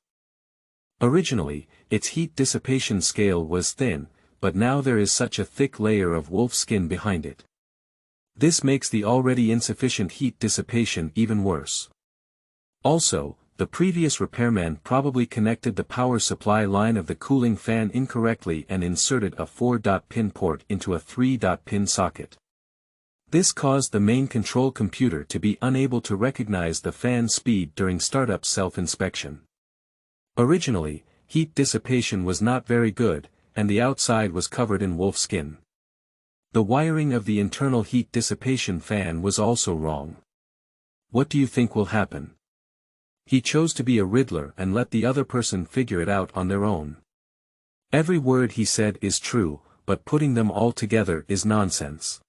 S1: Originally, its heat dissipation scale was thin, but now there is such a thick layer of wolf skin behind it. This makes the already insufficient heat dissipation even worse. Also, the previous repairman probably connected the power supply line of the cooling fan incorrectly and inserted a 4-pin port into a 3-pin socket. This caused the main control computer to be unable to recognize the fan speed during startup self-inspection. Originally, heat dissipation was not very good, and the outside was covered in wolf skin. The wiring of the internal heat dissipation fan was also wrong. What do you think will happen? He chose to be a riddler and let the other person figure it out on their own. Every word he said is true, but putting them all together is nonsense.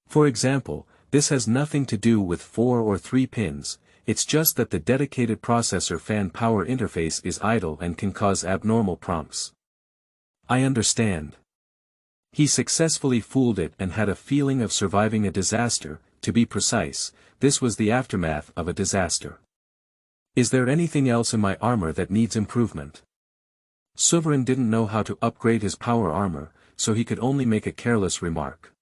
S1: For example, this has nothing to do with 4 or 3 pins, it's just that the dedicated processor fan power interface is idle and can cause abnormal prompts. I understand. He successfully fooled it and had a feeling of surviving a disaster. To be precise, this was the aftermath of a disaster. Is there anything else in my armor that needs improvement? Sovereign didn't know how to upgrade his power armor, so he could only make a careless remark.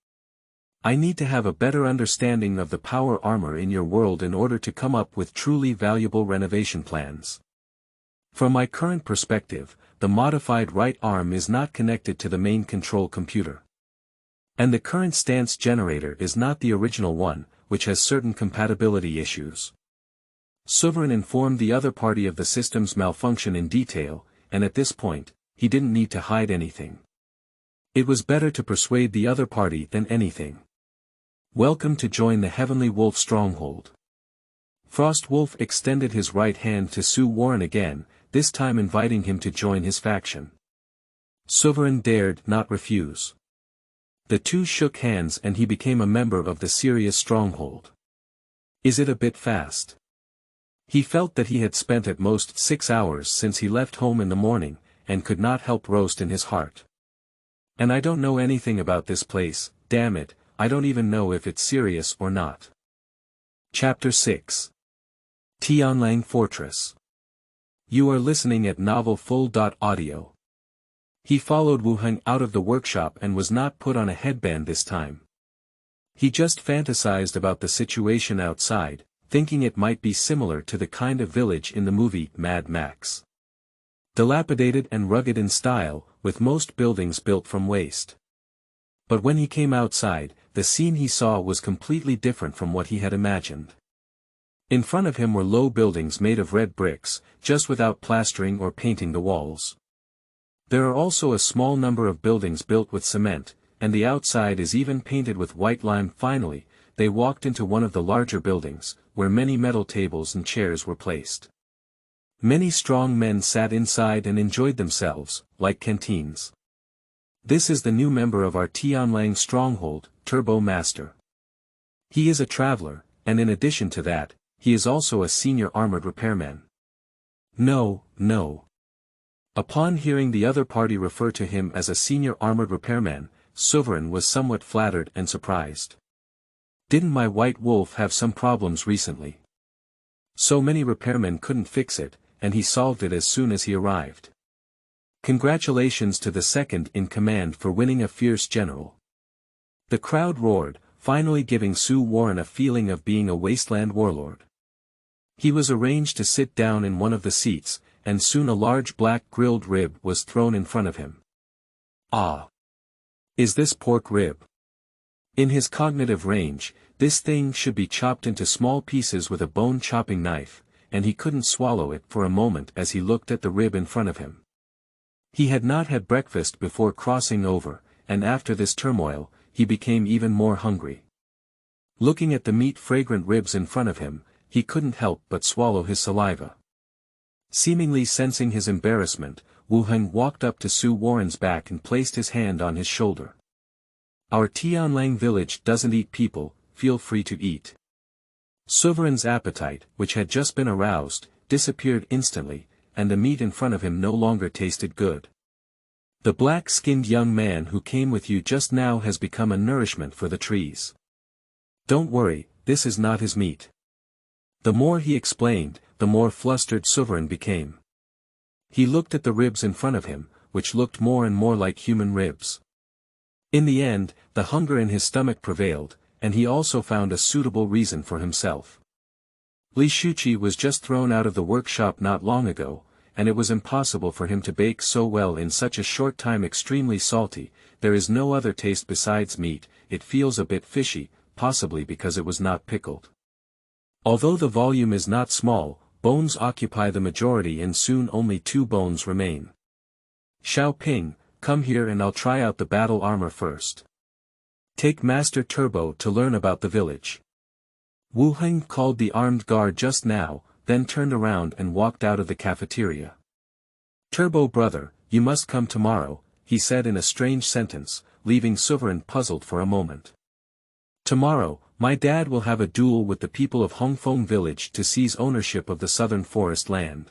S1: I need to have a better understanding of the power armor in your world in order to come up with truly valuable renovation plans. From my current perspective, the modified right arm is not connected to the main control computer. And the current stance generator is not the original one, which has certain compatibility issues. Sovereign informed the other party of the system's malfunction in detail, and at this point, he didn't need to hide anything. It was better to persuade the other party than anything. Welcome to join the Heavenly Wolf Stronghold. Frost Wolf extended his right hand to Sue Warren again, this time inviting him to join his faction. Sovereign dared not refuse. The two shook hands and he became a member of the Sirius Stronghold. Is it a bit fast? He felt that he had spent at most 6 hours since he left home in the morning, and could not help roast in his heart. And I don't know anything about this place, damn it, I don't even know if it's serious or not. Chapter 6. Tianlang Fortress. You are listening at novelfull.audio. He followed Wu Heng out of the workshop and was not put on a headband this time. He just fantasized about the situation outside, thinking it might be similar to the kind of village in the movie Mad Max. dilapidated and rugged in style, with most buildings built from waste. But when he came outside, the scene he saw was completely different from what he had imagined. In front of him were low buildings made of red bricks, just without plastering or painting the walls. There are also a small number of buildings built with cement, and the outside is even painted with white lime. Finally, they walked into one of the larger buildings, where many metal tables and chairs were placed. Many strong men sat inside and enjoyed themselves, like canteens. This is the new member of our Tianlang stronghold, Turbo Master. He is a traveler, and in addition to that, he is also a senior armored repairman. No. Upon hearing the other party refer to him as a senior armored repairman, Sovereign was somewhat flattered and surprised. Didn't my white wolf have some problems recently? So many repairmen couldn't fix it, and he solved it as soon as he arrived. Congratulations to the second in command for winning a fierce general. The crowd roared, finally giving Su Warren a feeling of being a wasteland warlord. He was arranged to sit down in one of the seats, and soon a large black grilled rib was thrown in front of him. Ah! Is this pork rib? In his cognitive range, this thing should be chopped into small pieces with a bone-chopping knife, and he couldn't swallow it for a moment as he looked at the rib in front of him. He had not had breakfast before crossing over, and after this turmoil, he became even more hungry. Looking at the meat-fragrant ribs in front of him, he couldn't help but swallow his saliva. Seemingly sensing his embarrassment, Wu Heng walked up to Su Warren's back and placed his hand on his shoulder. Our Tianlang village doesn't eat people, feel free to eat. Sovereign's appetite, which had just been aroused, disappeared instantly, and the meat in front of him no longer tasted good. The black-skinned young man who came with you just now has become a nourishment for the trees. Don't worry, this is not his meat. The more he explained, the more flustered Sovereign became. He looked at the ribs in front of him, which looked more and more like human ribs. In the end, the hunger in his stomach prevailed, and he also found a suitable reason for himself. Li Shuqi was just thrown out of the workshop not long ago, and it was impossible for him to bake so well in such a short time. Extremely salty, there is no other taste besides meat, it feels a bit fishy, possibly because it was not pickled. Although the volume is not small, bones occupy the majority and soon only 2 bones remain. Xiao Ping, come here and I'll try out the battle armor first. Take Master Turbo to learn about the village. Wu Heng called the armed guard just now, then turned around and walked out of the cafeteria. Turbo brother, you must come tomorrow, he said in a strange sentence, leaving Sovereign puzzled for a moment. Tomorrow, my dad will have a duel with the people of Hongfeng village to seize ownership of the southern forest land.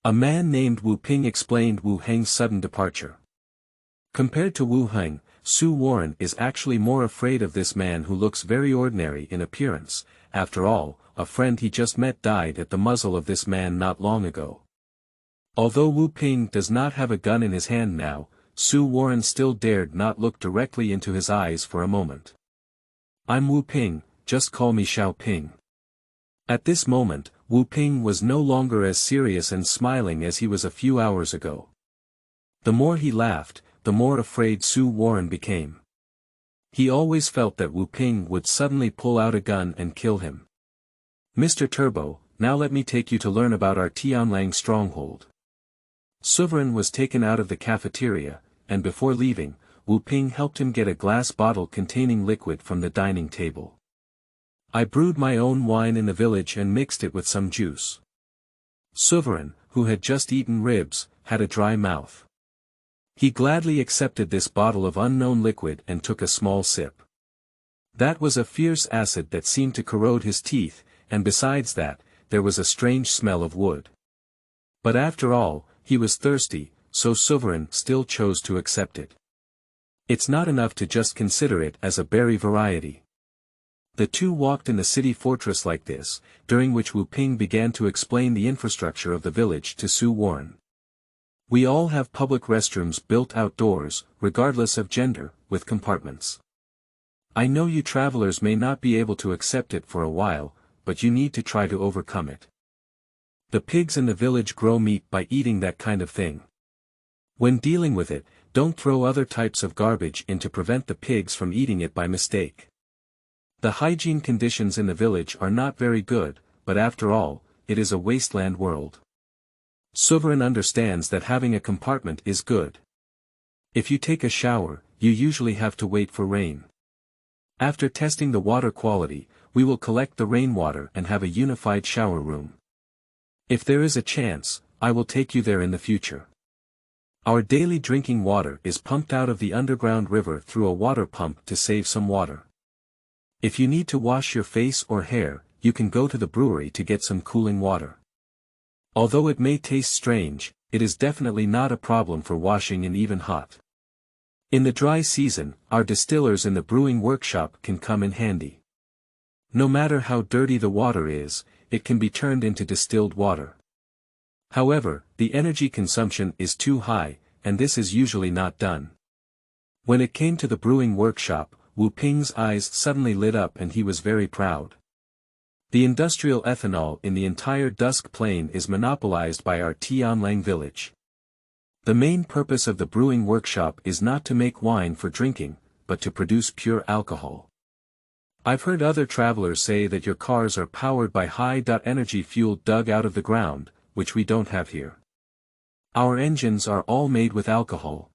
S1: A man named Wu Ping explained Wu Heng's sudden departure. Compared to Wu Heng, Su Warren is actually more afraid of this man who looks very ordinary in appearance. After all, a friend he just met died at the muzzle of this man not long ago. Although Wu Ping does not have a gun in his hand now, Su Warren still dared not look directly into his eyes for a moment. I'm Wu Ping, just call me Xiao Ping. At this moment, Wu Ping was no longer as serious and smiling as he was a few hours ago. The more he laughed, the more afraid Su Warren became. He always felt that Wu Ping would suddenly pull out a gun and kill him. Mr. Turbo, now let me take you to learn about our Tianlang stronghold. Sovereign was taken out of the cafeteria, and before leaving, Wu Ping helped him get a glass bottle containing liquid from the dining table. I brewed my own wine in the village and mixed it with some juice. Sovereign, who had just eaten ribs, had a dry mouth. He gladly accepted this bottle of unknown liquid and took a small sip. That was a fierce acid that seemed to corrode his teeth, and besides that, there was a strange smell of wood. But after all, he was thirsty, so Sovereign still chose to accept it. It's not enough to just consider it as a berry variety. The two walked in the city fortress like this, during which Wu Ping began to explain the infrastructure of the village to Su Warren. We all have public restrooms built outdoors, regardless of gender, with compartments. I know you travelers may not be able to accept it for a while, but you need to try to overcome it. The pigs in the village grow meat by eating that kind of thing. When dealing with it, don't throw other types of garbage in to prevent the pigs from eating it by mistake. The hygiene conditions in the village are not very good, but after all, it is a wasteland world. Sovereign understands that having a compartment is good. If you take a shower, you usually have to wait for rain. After testing the water quality, we will collect the rainwater and have a unified shower room. If there is a chance, I will take you there in the future. Our daily drinking water is pumped out of the underground river through a water pump to save some water. If you need to wash your face or hair, you can go to the brewery to get some cooling water. Although it may taste strange, it is definitely not a problem for washing in even hot. In the dry season, our distillers in the brewing workshop can come in handy. No matter how dirty the water is, it can be turned into distilled water. However, the energy consumption is too high, and this is usually not done. When it came to the brewing workshop, Wu Ping's eyes suddenly lit up and he was very proud. The industrial ethanol in the entire Dusk Plain is monopolized by our Tianlang village. The main purpose of the brewing workshop is not to make wine for drinking, but to produce pure alcohol. I've heard other travelers say that your cars are powered by high-energy fuel dug out of the ground, which we don't have here. Our engines are all made with alcohol.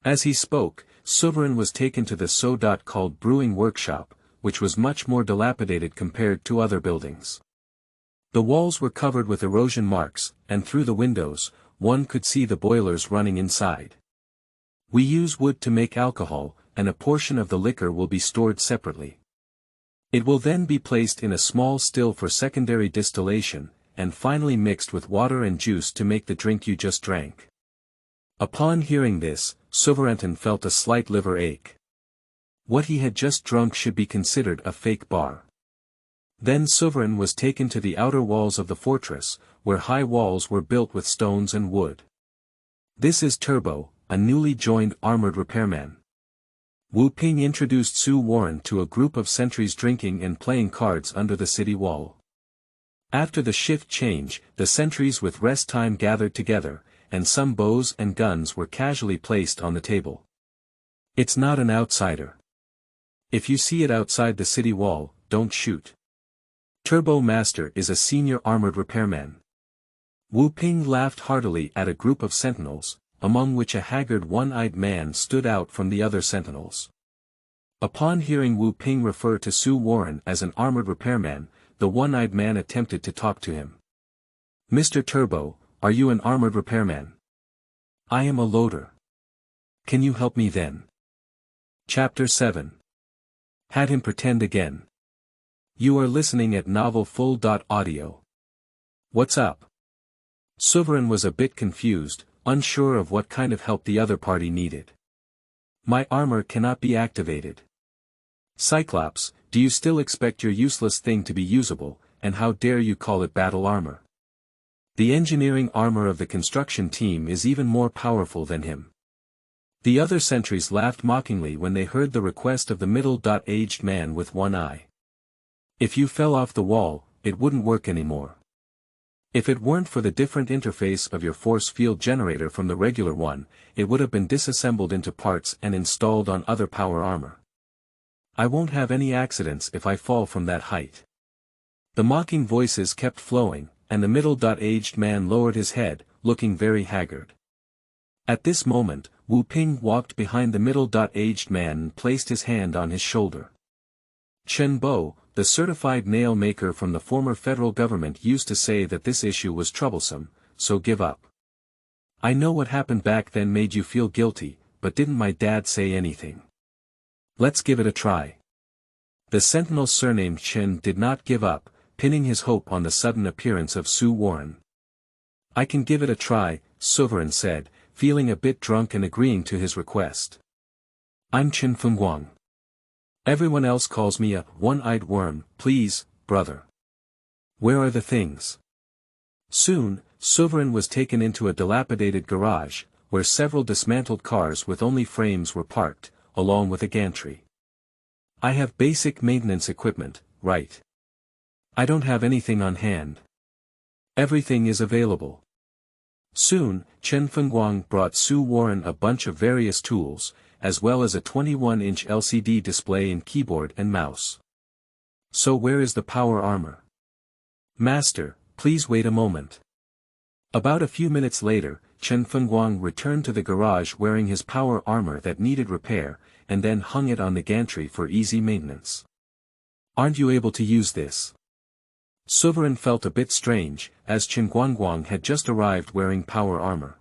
S1: As he spoke, Sovereign was taken to the so-called brewing workshop, which was much more dilapidated compared to other buildings. The walls were covered with erosion marks, and through the windows, one could see the boilers running inside. We use wood to make alcohol, and a portion of the liquor will be stored separately. It will then be placed in a small still for secondary distillation, and finally mixed with water and juice to make the drink you just drank. Upon hearing this, Sovereignton felt a slight liver ache. What he had just drunk should be considered a fake bar. Then Sovereign was taken to the outer walls of the fortress, where high walls were built with stones and wood. This is Turbo, a newly joined armored repairman. Wu Ping introduced Su Warren to a group of sentries drinking and playing cards under the city wall. After the shift change, the sentries with rest time gathered together, and some bows and guns were casually placed on the table. It's not an outsider. If you see it outside the city wall, don't shoot. Turbo Master is a senior armored repairman. Wu Ping laughed heartily at a group of sentinels, among which a haggard one-eyed man stood out from the other sentinels. Upon hearing Wu Ping refer to Su Warren as an armored repairman, the one-eyed man attempted to talk to him. Mr. Turbo, are you an armored repairman? I am a loader. Can you help me then? Chapter 7. Had him pretend again. You are listening at novelfull.audio. What's up? Sovereign was a bit confused, unsure of what kind of help the other party needed. My armor cannot be activated. Cyclops, do you still expect your useless thing to be usable, and how dare you call it battle armor? The engineering armor of the construction team is even more powerful than him. The other sentries laughed mockingly when they heard the request of the middle-aged man with one eye. If you fell off the wall, it wouldn't work anymore. If it weren't for the different interface of your force field generator from the regular one, it would have been disassembled into parts and installed on other power armor. I won't have any accidents if I fall from that height. The mocking voices kept flowing, and the middle-aged man lowered his head, looking very haggard. At this moment, Wu Ping walked behind the middle-aged man and placed his hand on his shoulder. Chen Bo, the certified nail maker from the former federal government, used to say that this issue was troublesome, so give up. I know what happened back then made you feel guilty, but didn't my dad say anything? Let's give it a try. The sentinel surnamed Chen did not give up, pinning his hope on the sudden appearance of Su Warren. I can give it a try, Sovereign said, feeling a bit drunk and agreeing to his request. I'm Chen Fengguang. Everyone else calls me a one-eyed worm, please, brother. Where are the things? Soon, Sovereign was taken into a dilapidated garage, where several dismantled cars with only frames were parked, along with a gantry. I have basic maintenance equipment, right? I don't have anything on hand. Everything is available. Soon, Chen Fengguang brought Su Warren a bunch of various tools, as well as a 21-inch LCD display and keyboard and mouse. So where is the power armor? Master, please wait a moment. About a few minutes later, Chen Fengguang returned to the garage wearing his power armor that needed repair, and then hung it on the gantry for easy maintenance. Aren't you able to use this? Sovereign felt a bit strange, as Chen Guangguang had just arrived wearing power armor.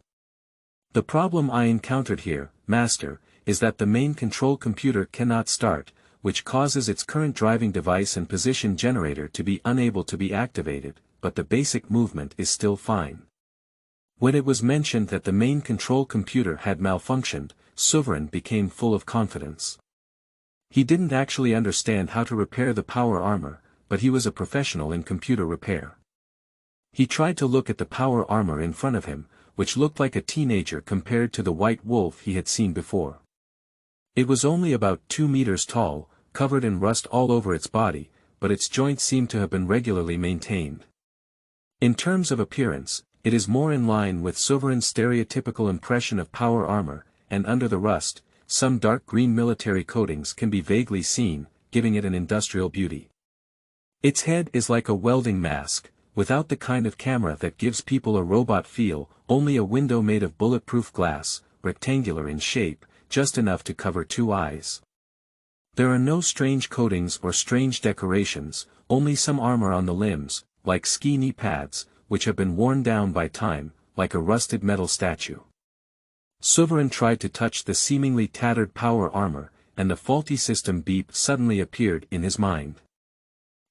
S1: The problem I encountered here, Master, is that the main control computer cannot start, which causes its current driving device and position generator to be unable to be activated, but the basic movement is still fine. When it was mentioned that the main control computer had malfunctioned, Sovereign became full of confidence. He didn't actually understand how to repair the power armor, but he was a professional in computer repair. He tried to look at the power armor in front of him, which looked like a teenager compared to the white wolf he had seen before. It was only about 2 meters tall, covered in rust all over its body, but its joints seemed to have been regularly maintained. In terms of appearance, it is more in line with Sovereign's stereotypical impression of power armor, and under the rust, some dark green military coatings can be vaguely seen, giving it an industrial beauty. Its head is like a welding mask, without the kind of camera that gives people a robot feel, only a window made of bulletproof glass, rectangular in shape, just enough to cover 2 eyes. There are no strange coatings or strange decorations, only some armor on the limbs, like ski knee pads, which have been worn down by time, like a rusted metal statue. Sovereign tried to touch the seemingly tattered power armor, and the faulty system beep suddenly appeared in his mind.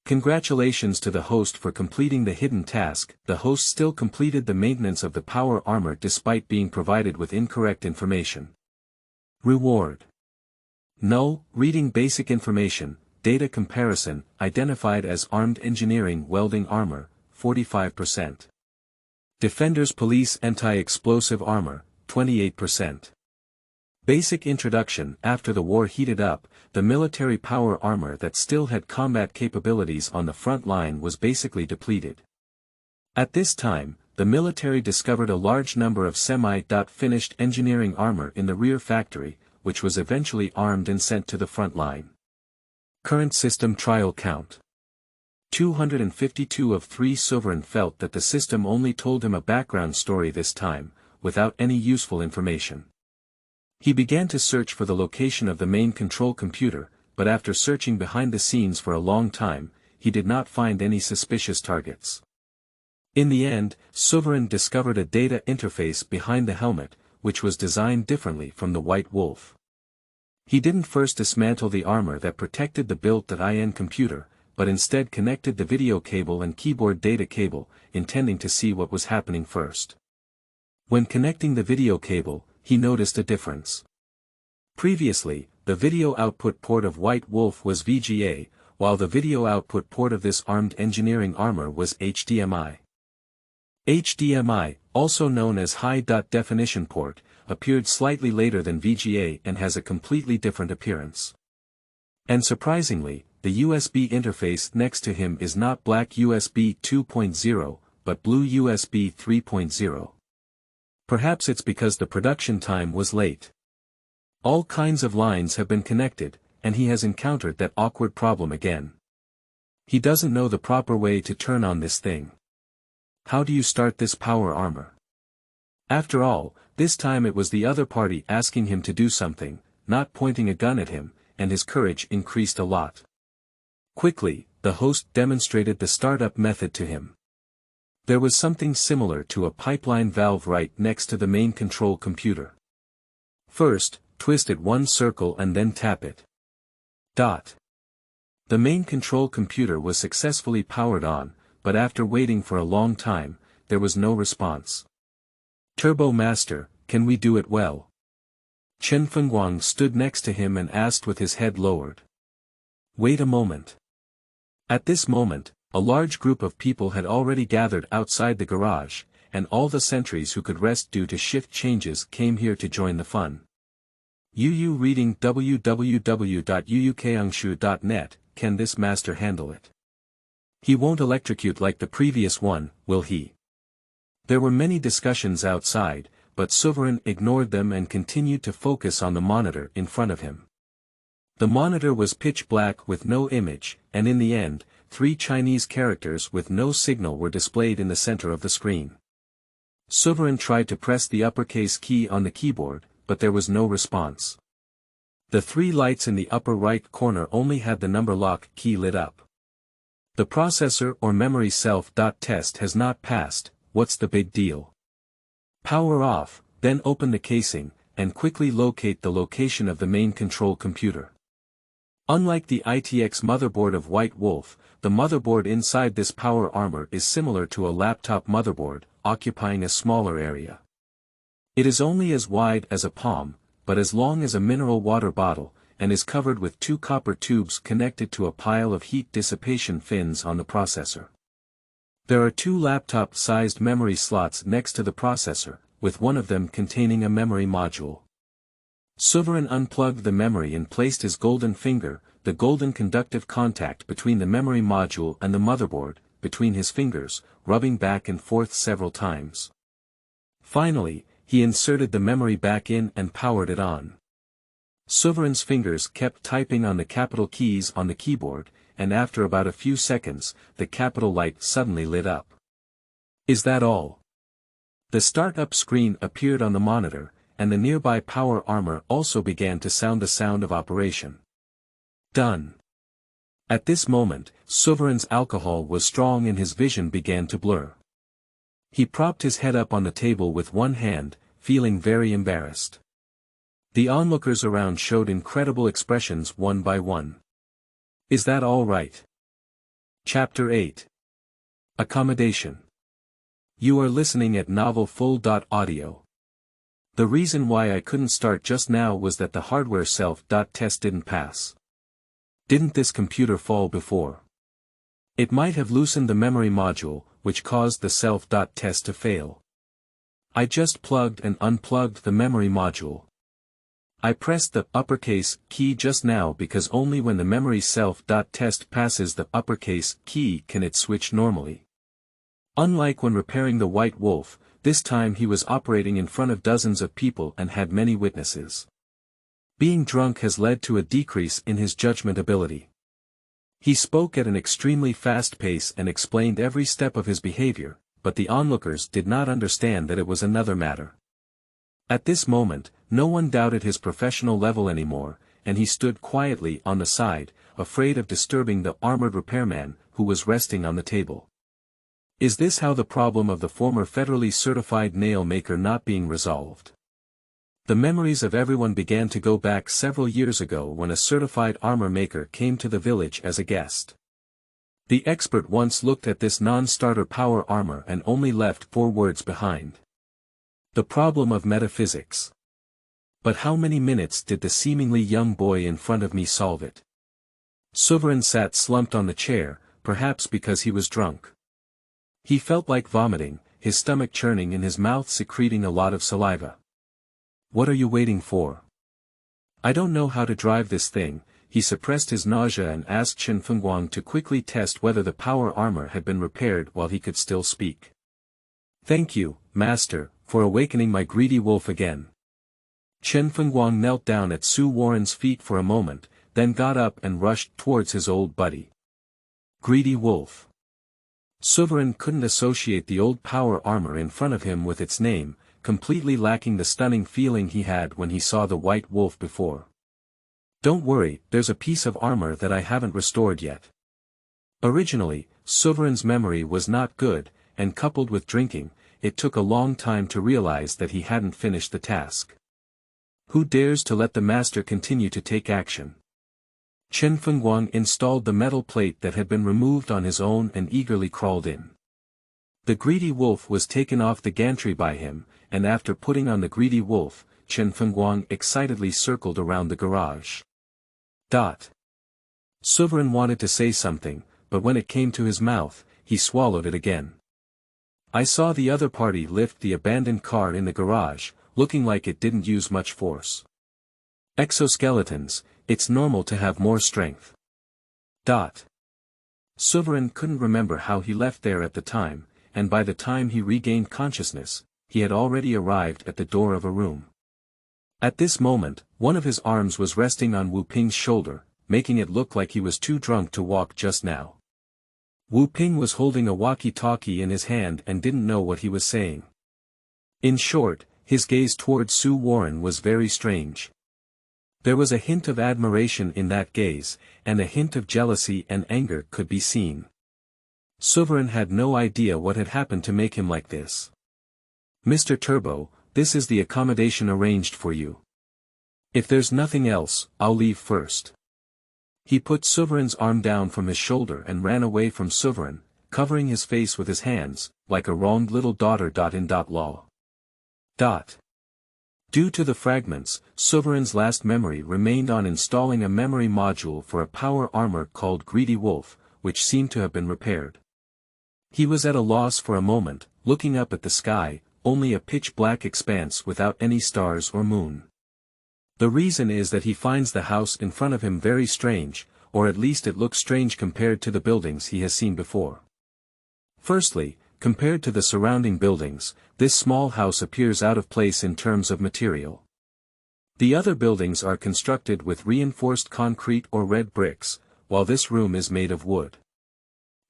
S1: Congratulations to the host for completing the hidden task. The host still completed the maintenance of the power armor despite being provided with incorrect information. Reward. Null, reading basic information, data comparison, identified as armed engineering welding armor, 45%. Defenders police anti-explosive armor, 28%. Basic introduction. After the war heated up, the military power armor that still had combat capabilities on the front line was basically depleted. At this time, the military discovered a large number of semi-finished engineering armor in the rear factory, which was eventually armed and sent to the front line. Current system trial count. 252 of 3. Sovereign felt that the system only told him a background story this time, without any useful information. He began to search for the location of the main control computer, but after searching behind the scenes for a long time, he did not find any suspicious targets. In the end, Sovereign discovered a data interface behind the helmet, which was designed differently from the White Wolf. He didn't first dismantle the armor that protected the built-in computer, but instead connected the video cable and keyboard data cable, intending to see what was happening first. When connecting the video cable, he noticed a difference. Previously, the video output port of White Wolf was VGA, while the video output port of this armed engineering armor was HDMI. HDMI, also known as High Definition Port, appeared slightly later than VGA and has a completely different appearance. And surprisingly, the USB interface next to him is not black USB 2.0, but blue USB 3.0. Perhaps it's because the production time was late. All kinds of lines have been connected, and he has encountered that awkward problem again. He doesn't know the proper way to turn on this thing. How do you start this power armor? After all, this time it was the other party asking him to do something, not pointing a gun at him, and his courage increased a lot. Quickly, the host demonstrated the startup method to him. There was something similar to a pipeline valve right next to the main control computer. First, twist it one circle and then tap it. The main control computer was successfully powered on, but after waiting for a long time, there was no response. Turbo Master, can we do it well? Chen Fengguang stood next to him and asked with his head lowered. Wait a moment. At this moment, a large group of people had already gathered outside the garage, and all the sentries who could rest due to shift changes came here to join the fun. Yu reading www.yuukangshu.net, can this master handle it? He won't electrocute like the previous one, will he? There were many discussions outside, but Sovereign ignored them and continued to focus on the monitor in front of him. The monitor was pitch black with no image, and in the end, 3 Chinese characters with no signal were displayed in the center of the screen. Sovereign tried to press the uppercase key on the keyboard, but there was no response. The 3 lights in the upper right corner only had the number lock key lit up. The processor or memory self-test has not passed. What's the big deal? Power off, then open the casing, and quickly locate the location of the main control computer. Unlike the ITX motherboard of White Wolf, the motherboard inside this power armor is similar to a laptop motherboard, occupying a smaller area. It is only as wide as a palm, but as long as a mineral water bottle, and is covered with 2 copper tubes connected to a pile of heat dissipation fins on the processor. There are 2 laptop-sized memory slots next to the processor, with one of them containing a memory module. Sovereign unplugged the memory and placed his golden finger, the golden conductive contact between the memory module and the motherboard, between his fingers, rubbing back and forth several times. Finally, he inserted the memory back in and powered it on. Sovereign's fingers kept typing on the capital keys on the keyboard, and after about a few seconds, the capital light suddenly lit up. Is that all? The start-up screen appeared on the monitor, and the nearby power armor also began to sound the sound of operation. Done. At this moment, Sovereign's alcohol was strong and his vision began to blur. He propped his head up on the table with one hand, feeling very embarrassed. The onlookers around showed incredible expressions one by one. Is that all right? Chapter 8. Accommodation. You are listening at novelfull.audio. The reason why I couldn't start just now was that the hardware self-test didn't pass. Didn't this computer fall before? It might have loosened the memory module, which caused the self-test to fail. I just plugged and unplugged the memory module. I pressed the uppercase key just now because only when the memory self-test passes the uppercase key can it switch normally. Unlike when repairing the White Wolf, this time he was operating in front of dozens of people and had many witnesses. Being drunk has led to a decrease in his judgment ability. He spoke at an extremely fast pace and explained every step of his behavior, but the onlookers did not understand that it was another matter. At this moment, no one doubted his professional level anymore, and he stood quietly on the side, afraid of disturbing the armored repairman, who was resting on the table. Is this how the problem of the former federally certified nail maker not being resolved? The memories of everyone began to go back several years ago when a certified armor maker came to the village as a guest. The expert once looked at this non-starter power armor and only left 4 words behind. The problem of metaphysics. But how many minutes did the seemingly young boy in front of me solve it? Sovereign sat slumped on the chair, perhaps because he was drunk. He felt like vomiting, his stomach churning and his mouth secreting a lot of saliva. What are you waiting for? I don't know how to drive this thing. He suppressed his nausea and asked Chen Fengguang to quickly test whether the power armor had been repaired while he could still speak. Thank you, Master, for awakening my greedy wolf again. Chen Fengguang knelt down at Su Warren's feet for a moment, then got up and rushed towards his old buddy. Greedy wolf. Sovereign couldn't associate the old power armor in front of him with its name, completely lacking the stunning feeling he had when he saw the White Wolf before. Don't worry, there's a piece of armor that I haven't restored yet. Originally, Sovereign's memory was not good, and coupled with drinking, it took a long time to realize that he hadn't finished the task. Who dares to let the master continue to take action? Chen Fengguang installed the metal plate that had been removed on his own and eagerly crawled in. The greedy wolf was taken off the gantry by him, and after putting on the greedy wolf, Chen Fengguang excitedly circled around the garage. Sovereign wanted to say something, but when it came to his mouth, he swallowed it again. I saw the other party lift the abandoned car in the garage, looking like it didn't use much force. Exoskeletons, it's normal to have more strength. Sovereign couldn't remember how he left there at the time, and by the time he regained consciousness, he had already arrived at the door of a room. At this moment, one of his arms was resting on Wu Ping's shoulder, making it look like he was too drunk to walk just now. Wu Ping was holding a walkie-talkie in his hand and didn't know what he was saying. In short, his gaze towards Su Warren was very strange. There was a hint of admiration in that gaze, and a hint of jealousy and anger could be seen. Sovereign had no idea what had happened to make him like this. "Mr. Turbo, this is the accommodation arranged for you. If there's nothing else, I'll leave first." He put Sovereign's arm down from his shoulder and ran away from Sovereign, covering his face with his hands, like a wronged little daughter. Law. Due to the fragments, Sovereign's last memory remained on installing a memory module for a power armor called Greedy Wolf, which seemed to have been repaired. He was at a loss for a moment, looking up at the sky, only a pitch-black expanse without any stars or moon. The reason is that he finds the house in front of him very strange, or at least it looks strange compared to the buildings he has seen before. Firstly, compared to the surrounding buildings, this small house appears out of place in terms of material. The other buildings are constructed with reinforced concrete or red bricks, while this room is made of wood.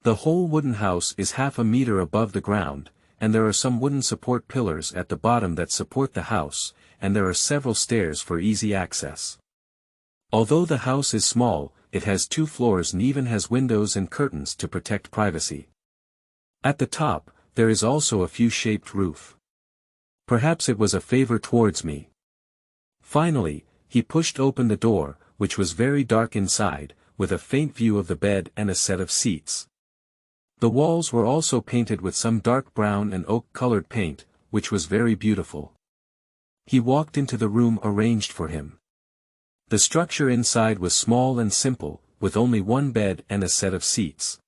S1: The whole wooden house is half a meter above the ground, and there are some wooden support pillars at the bottom that support the house, and there are several stairs for easy access. Although the house is small, it has 2 floors and even has windows and curtains to protect privacy. At the top, there is also a U-shaped roof. Perhaps it was a favor towards me. Finally, he pushed open the door, which was very dark inside, with a faint view of the bed and a set of seats. The walls were also painted with some dark brown and oak-colored paint, which was very beautiful. He walked into the room arranged for him. The structure inside was small and simple, with only one bed and a set of seats.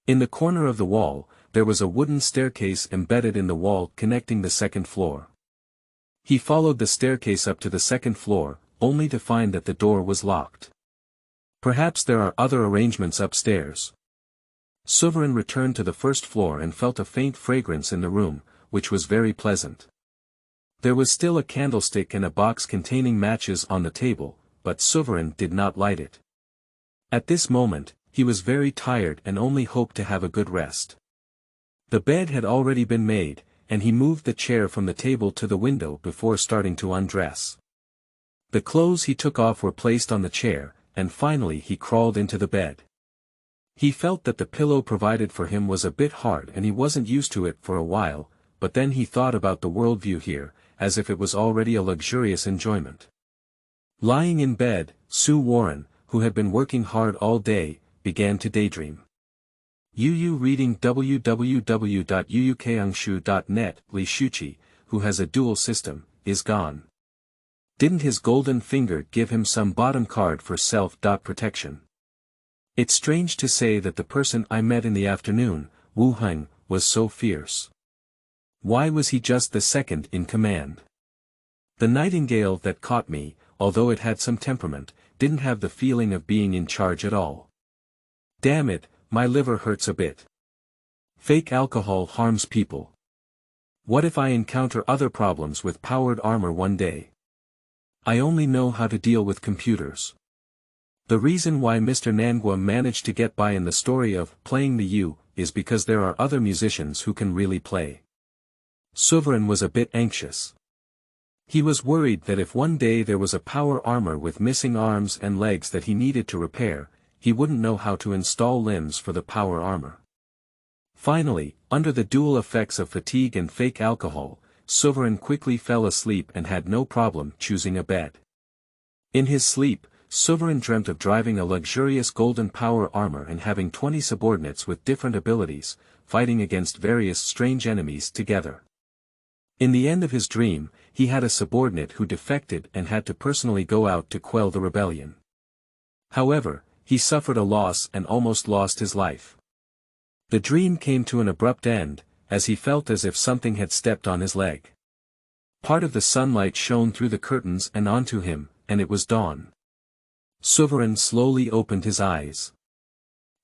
S1: In the corner of the wall, there was a wooden staircase embedded in the wall connecting the second floor. He followed the staircase up to the second floor, only to find that the door was locked. Perhaps there are other arrangements upstairs. Sovereign returned to the first floor and felt a faint fragrance in the room, which was very pleasant. There was still a candlestick and a box containing matches on the table, but Sovereign did not light it. At this moment, he was very tired and only hoped to have a good rest. The bed had already been made, and he moved the chair from the table to the window before starting to undress. The clothes he took off were placed on the chair, and finally he crawled into the bed. He felt that the pillow provided for him was a bit hard and he wasn't used to it for a while, but then he thought about the worldview here, as if it was already a luxurious enjoyment. Lying in bed, Su Warren, who had been working hard all day, began to daydream. Reading www.uukangshu.net. Li Shuchi, who has a dual system, is gone. Didn't his golden finger give him some bottom card for self-protection? It's strange to say that the person I met in the afternoon, Wu Heng, was so fierce. Why was he just the second in command? The nightingale that caught me, although it had some temperament, didn't have the feeling of being in charge at all. Damn it, my liver hurts a bit. Fake alcohol harms people. What if I encounter other problems with powered armor one day? I only know how to deal with computers. The reason why Mr. Nangua managed to get by in the story of playing the U is because there are other musicians who can really play. Sovereign was a bit anxious. He was worried that if one day there was a power armor with missing arms and legs that he needed to repair, he wouldn't know how to install limbs for the power armor. Finally, under the dual effects of fatigue and fake alcohol, Sovereign quickly fell asleep and had no problem choosing a bed. In his sleep, Sovereign dreamt of driving a luxurious golden power armor and having 20 subordinates with different abilities, fighting against various strange enemies together. In the end of his dream, he had a subordinate who defected and had to personally go out to quell the rebellion. However, he suffered a loss and almost lost his life. The dream came to an abrupt end, as he felt as if something had stepped on his leg. Part of the sunlight shone through the curtains and onto him, and it was dawn. Sovereign slowly opened his eyes.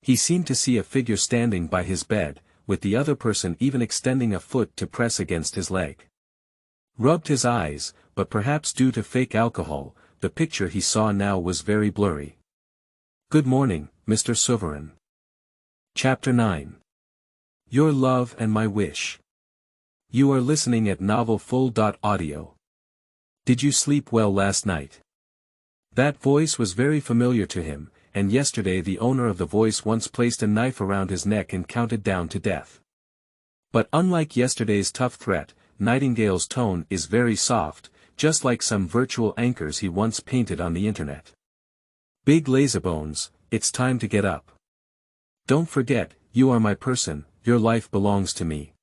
S1: He seemed to see a figure standing by his bed, with the other person even extending a foot to press against his leg. Rubbed his eyes, but perhaps due to fake alcohol, the picture he saw now was very blurry. Good morning, Mr. Sovereign. Chapter 9. Your Love and My Wish. You are listening at novelfull.audio. Did you sleep well last night? That voice was very familiar to him, and yesterday the owner of the voice once placed a knife around his neck and counted down to death. But unlike yesterday's tough threat, Nightingale's tone is very soft, just like some virtual anchors he once painted on the internet. Big lazybones, it's time to get up. Don't forget, you are my person, your life belongs to me.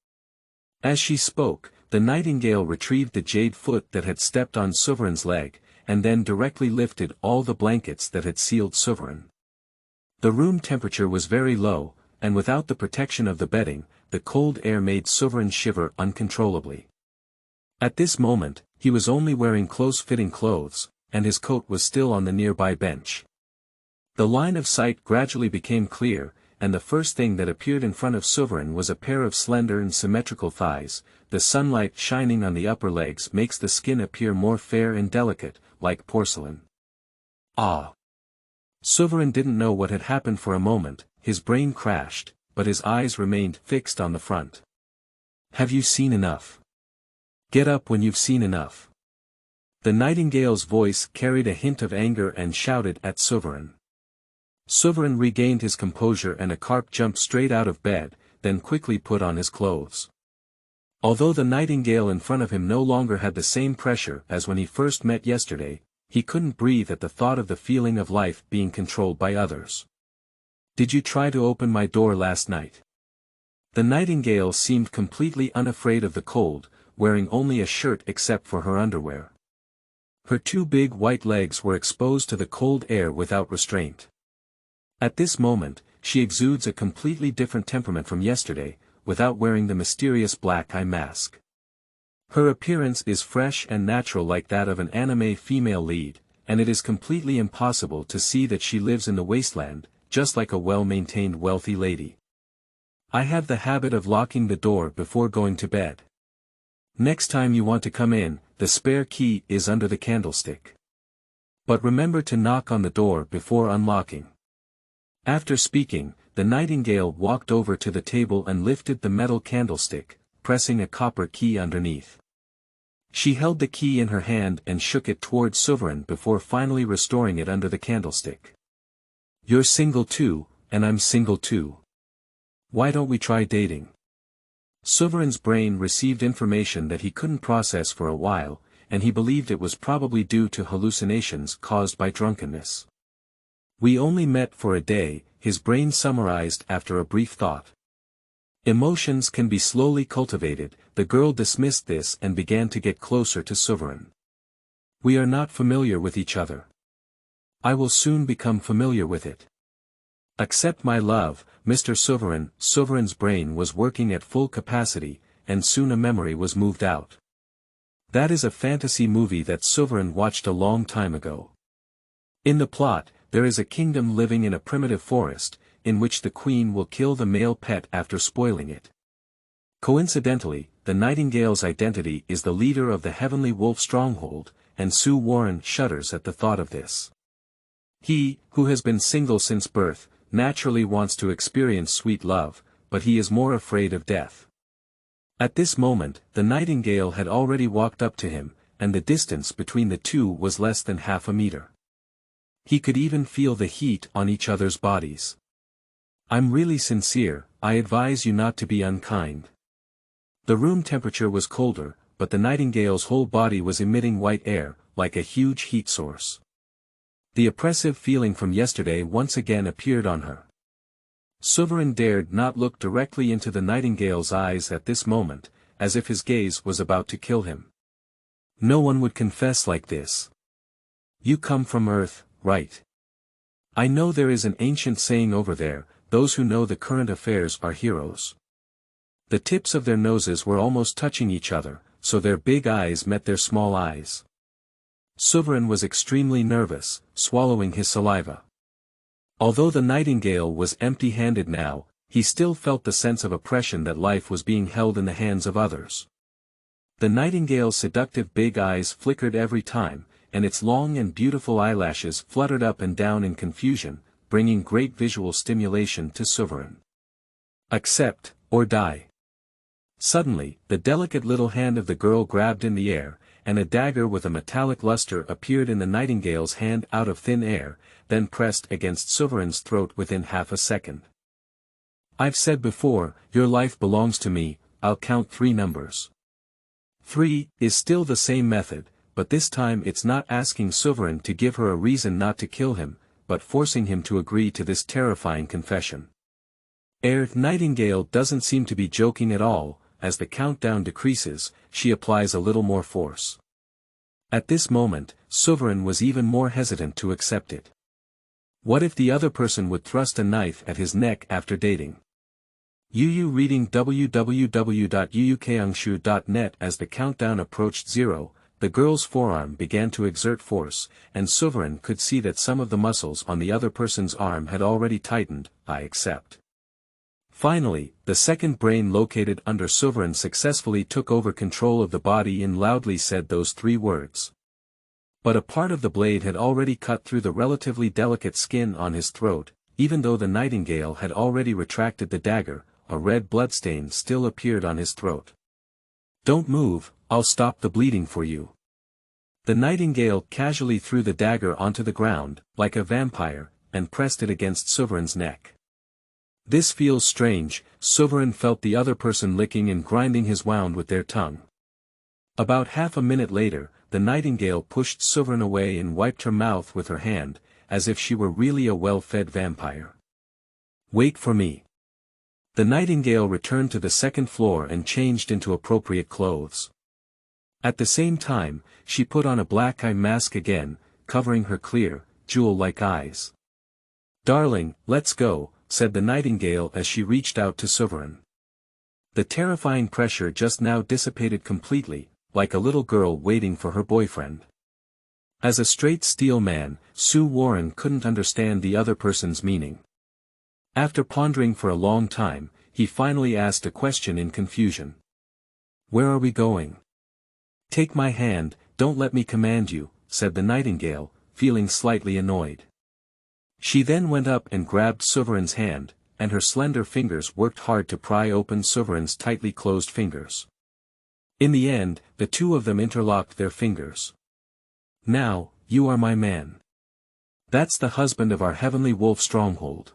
S1: As she spoke, the Nightingale retrieved the jade foot that had stepped on Sovereign's leg, and then directly lifted all the blankets that had sealed Sovereign. The room temperature was very low, and without the protection of the bedding, the cold air made Sovereign shiver uncontrollably. At this moment, he was only wearing close-fitting clothes, and his coat was still on the nearby bench. The line of sight gradually became clear, and the first thing that appeared in front of Sovereign was a pair of slender and symmetrical thighs. The sunlight shining on the upper legs makes the skin appear more fair and delicate, like porcelain. Ah! Sovereign didn't know what had happened for a moment, his brain crashed, but his eyes remained fixed on the front. Have you seen enough? Get up when you've seen enough. The Nightingale's voice carried a hint of anger and shouted at Sovereign. Sovereign regained his composure and a carp jumped straight out of bed, then quickly put on his clothes. Although the Nightingale in front of him no longer had the same pressure as when he first met yesterday, he couldn't breathe at the thought of the feeling of life being controlled by others. Did you try to open my door last night? The Nightingale seemed completely unafraid of the cold, wearing only a shirt except for her underwear. Her two big white legs were exposed to the cold air without restraint. At this moment, she exudes a completely different temperament from yesterday, without wearing the mysterious black eye mask. Her appearance is fresh and natural like that of an anime female lead, and it is completely impossible to see that she lives in the wasteland, just like a well-maintained wealthy lady. I have the habit of locking the door before going to bed. Next time you want to come in, the spare key is under the candlestick. But remember to knock on the door before unlocking. After speaking, the Nightingale walked over to the table and lifted the metal candlestick, pressing a copper key underneath. She held the key in her hand and shook it toward Sovereign before finally restoring it under the candlestick. You're single too, and I'm single too. Why don't we try dating? Sovereign's brain received information that he couldn't process for a while, and he believed it was probably due to hallucinations caused by drunkenness. We only met for a day, his brain summarized after a brief thought. Emotions can be slowly cultivated. The girl dismissed this and began to get closer to Sovereign. We are not familiar with each other. I will soon become familiar with it. Accept my love, Mr. Sovereign. Sovereign's brain was working at full capacity, and soon a memory was moved out. That is a fantasy movie that Sovereign watched a long time ago. In the plot, there is a kingdom living in a primitive forest, in which the queen will kill the male pet after spoiling it. Coincidentally, the Nightingale's identity is the leader of the Heavenly Wolf stronghold, and Sue Warren shudders at the thought of this. He, who has been single since birth, naturally wants to experience sweet love, but he is more afraid of death. At this moment, the Nightingale had already walked up to him, and the distance between the two was less than half a meter. He could even feel the heat on each other's bodies. I'm really sincere, I advise you not to be unkind. The room temperature was colder, but the Nightingale's whole body was emitting white air, like a huge heat source. The oppressive feeling from yesterday once again appeared on her. Sovereign dared not look directly into the Nightingale's eyes at this moment, as if his gaze was about to kill him. No one would confess like this. You come from Earth, right? I know there is an ancient saying over there, those who know the current affairs are heroes. The tips of their noses were almost touching each other, so their big eyes met their small eyes. Sovereign was extremely nervous, swallowing his saliva. Although the Nightingale was empty-handed now, he still felt the sense of oppression that life was being held in the hands of others. The nightingale's seductive big eyes flickered every time, and its long and beautiful eyelashes fluttered up and down in confusion, bringing great visual stimulation to Sovereign. Accept, or die. Suddenly, the delicate little hand of the girl grabbed in the air, and a dagger with a metallic luster appeared in the nightingale's hand out of thin air, then pressed against Sovereign's throat within half a second. I've said before, your life belongs to me, I'll count 3 numbers. 3 is still the same method, but this time it's not asking Sovereign to give her a reason not to kill him, but forcing him to agree to this terrifying confession. Nightingale doesn't seem to be joking at all. As the countdown decreases, she applies a little more force. At this moment, Sovereign was even more hesitant to accept it. What if the other person would thrust a knife at his neck after dating? Yu reading www.yuukangshu.net. As the countdown approached 0, the girl's forearm began to exert force, and Sovereign could see that some of the muscles on the other person's arm had already tightened. I accept. Finally, the second brain located under Sovereign successfully took over control of the body and loudly said those 3 words. But a part of the blade had already cut through the relatively delicate skin on his throat. Even though the nightingale had already retracted the dagger, a red bloodstain still appeared on his throat. Don't move, I'll stop the bleeding for you. The nightingale casually threw the dagger onto the ground, like a vampire, and pressed it against Sovereign's neck. This feels strange, Sovereign felt the other person licking and grinding his wound with their tongue. About half a minute later, the nightingale pushed Sovereign away and wiped her mouth with her hand, as if she were really a well-fed vampire. Wait for me. The nightingale returned to the second floor and changed into appropriate clothes. At the same time, she put on a black eye mask again, covering her clear, jewel-like eyes. Darling, let's go, said the nightingale as she reached out to Sovereign. The terrifying pressure just now dissipated completely, like a little girl waiting for her boyfriend. As a straight steel man, Sue Warren couldn't understand the other person's meaning. After pondering for a long time, he finally asked a question in confusion. Where are we going? Take my hand, don't let me command you, said the nightingale, feeling slightly annoyed. She then went up and grabbed Sovereign's hand, and her slender fingers worked hard to pry open Sovereign's tightly closed fingers. In the end, the two of them interlocked their fingers. Now, you are my man. That's the husband of our heavenly wolf stronghold.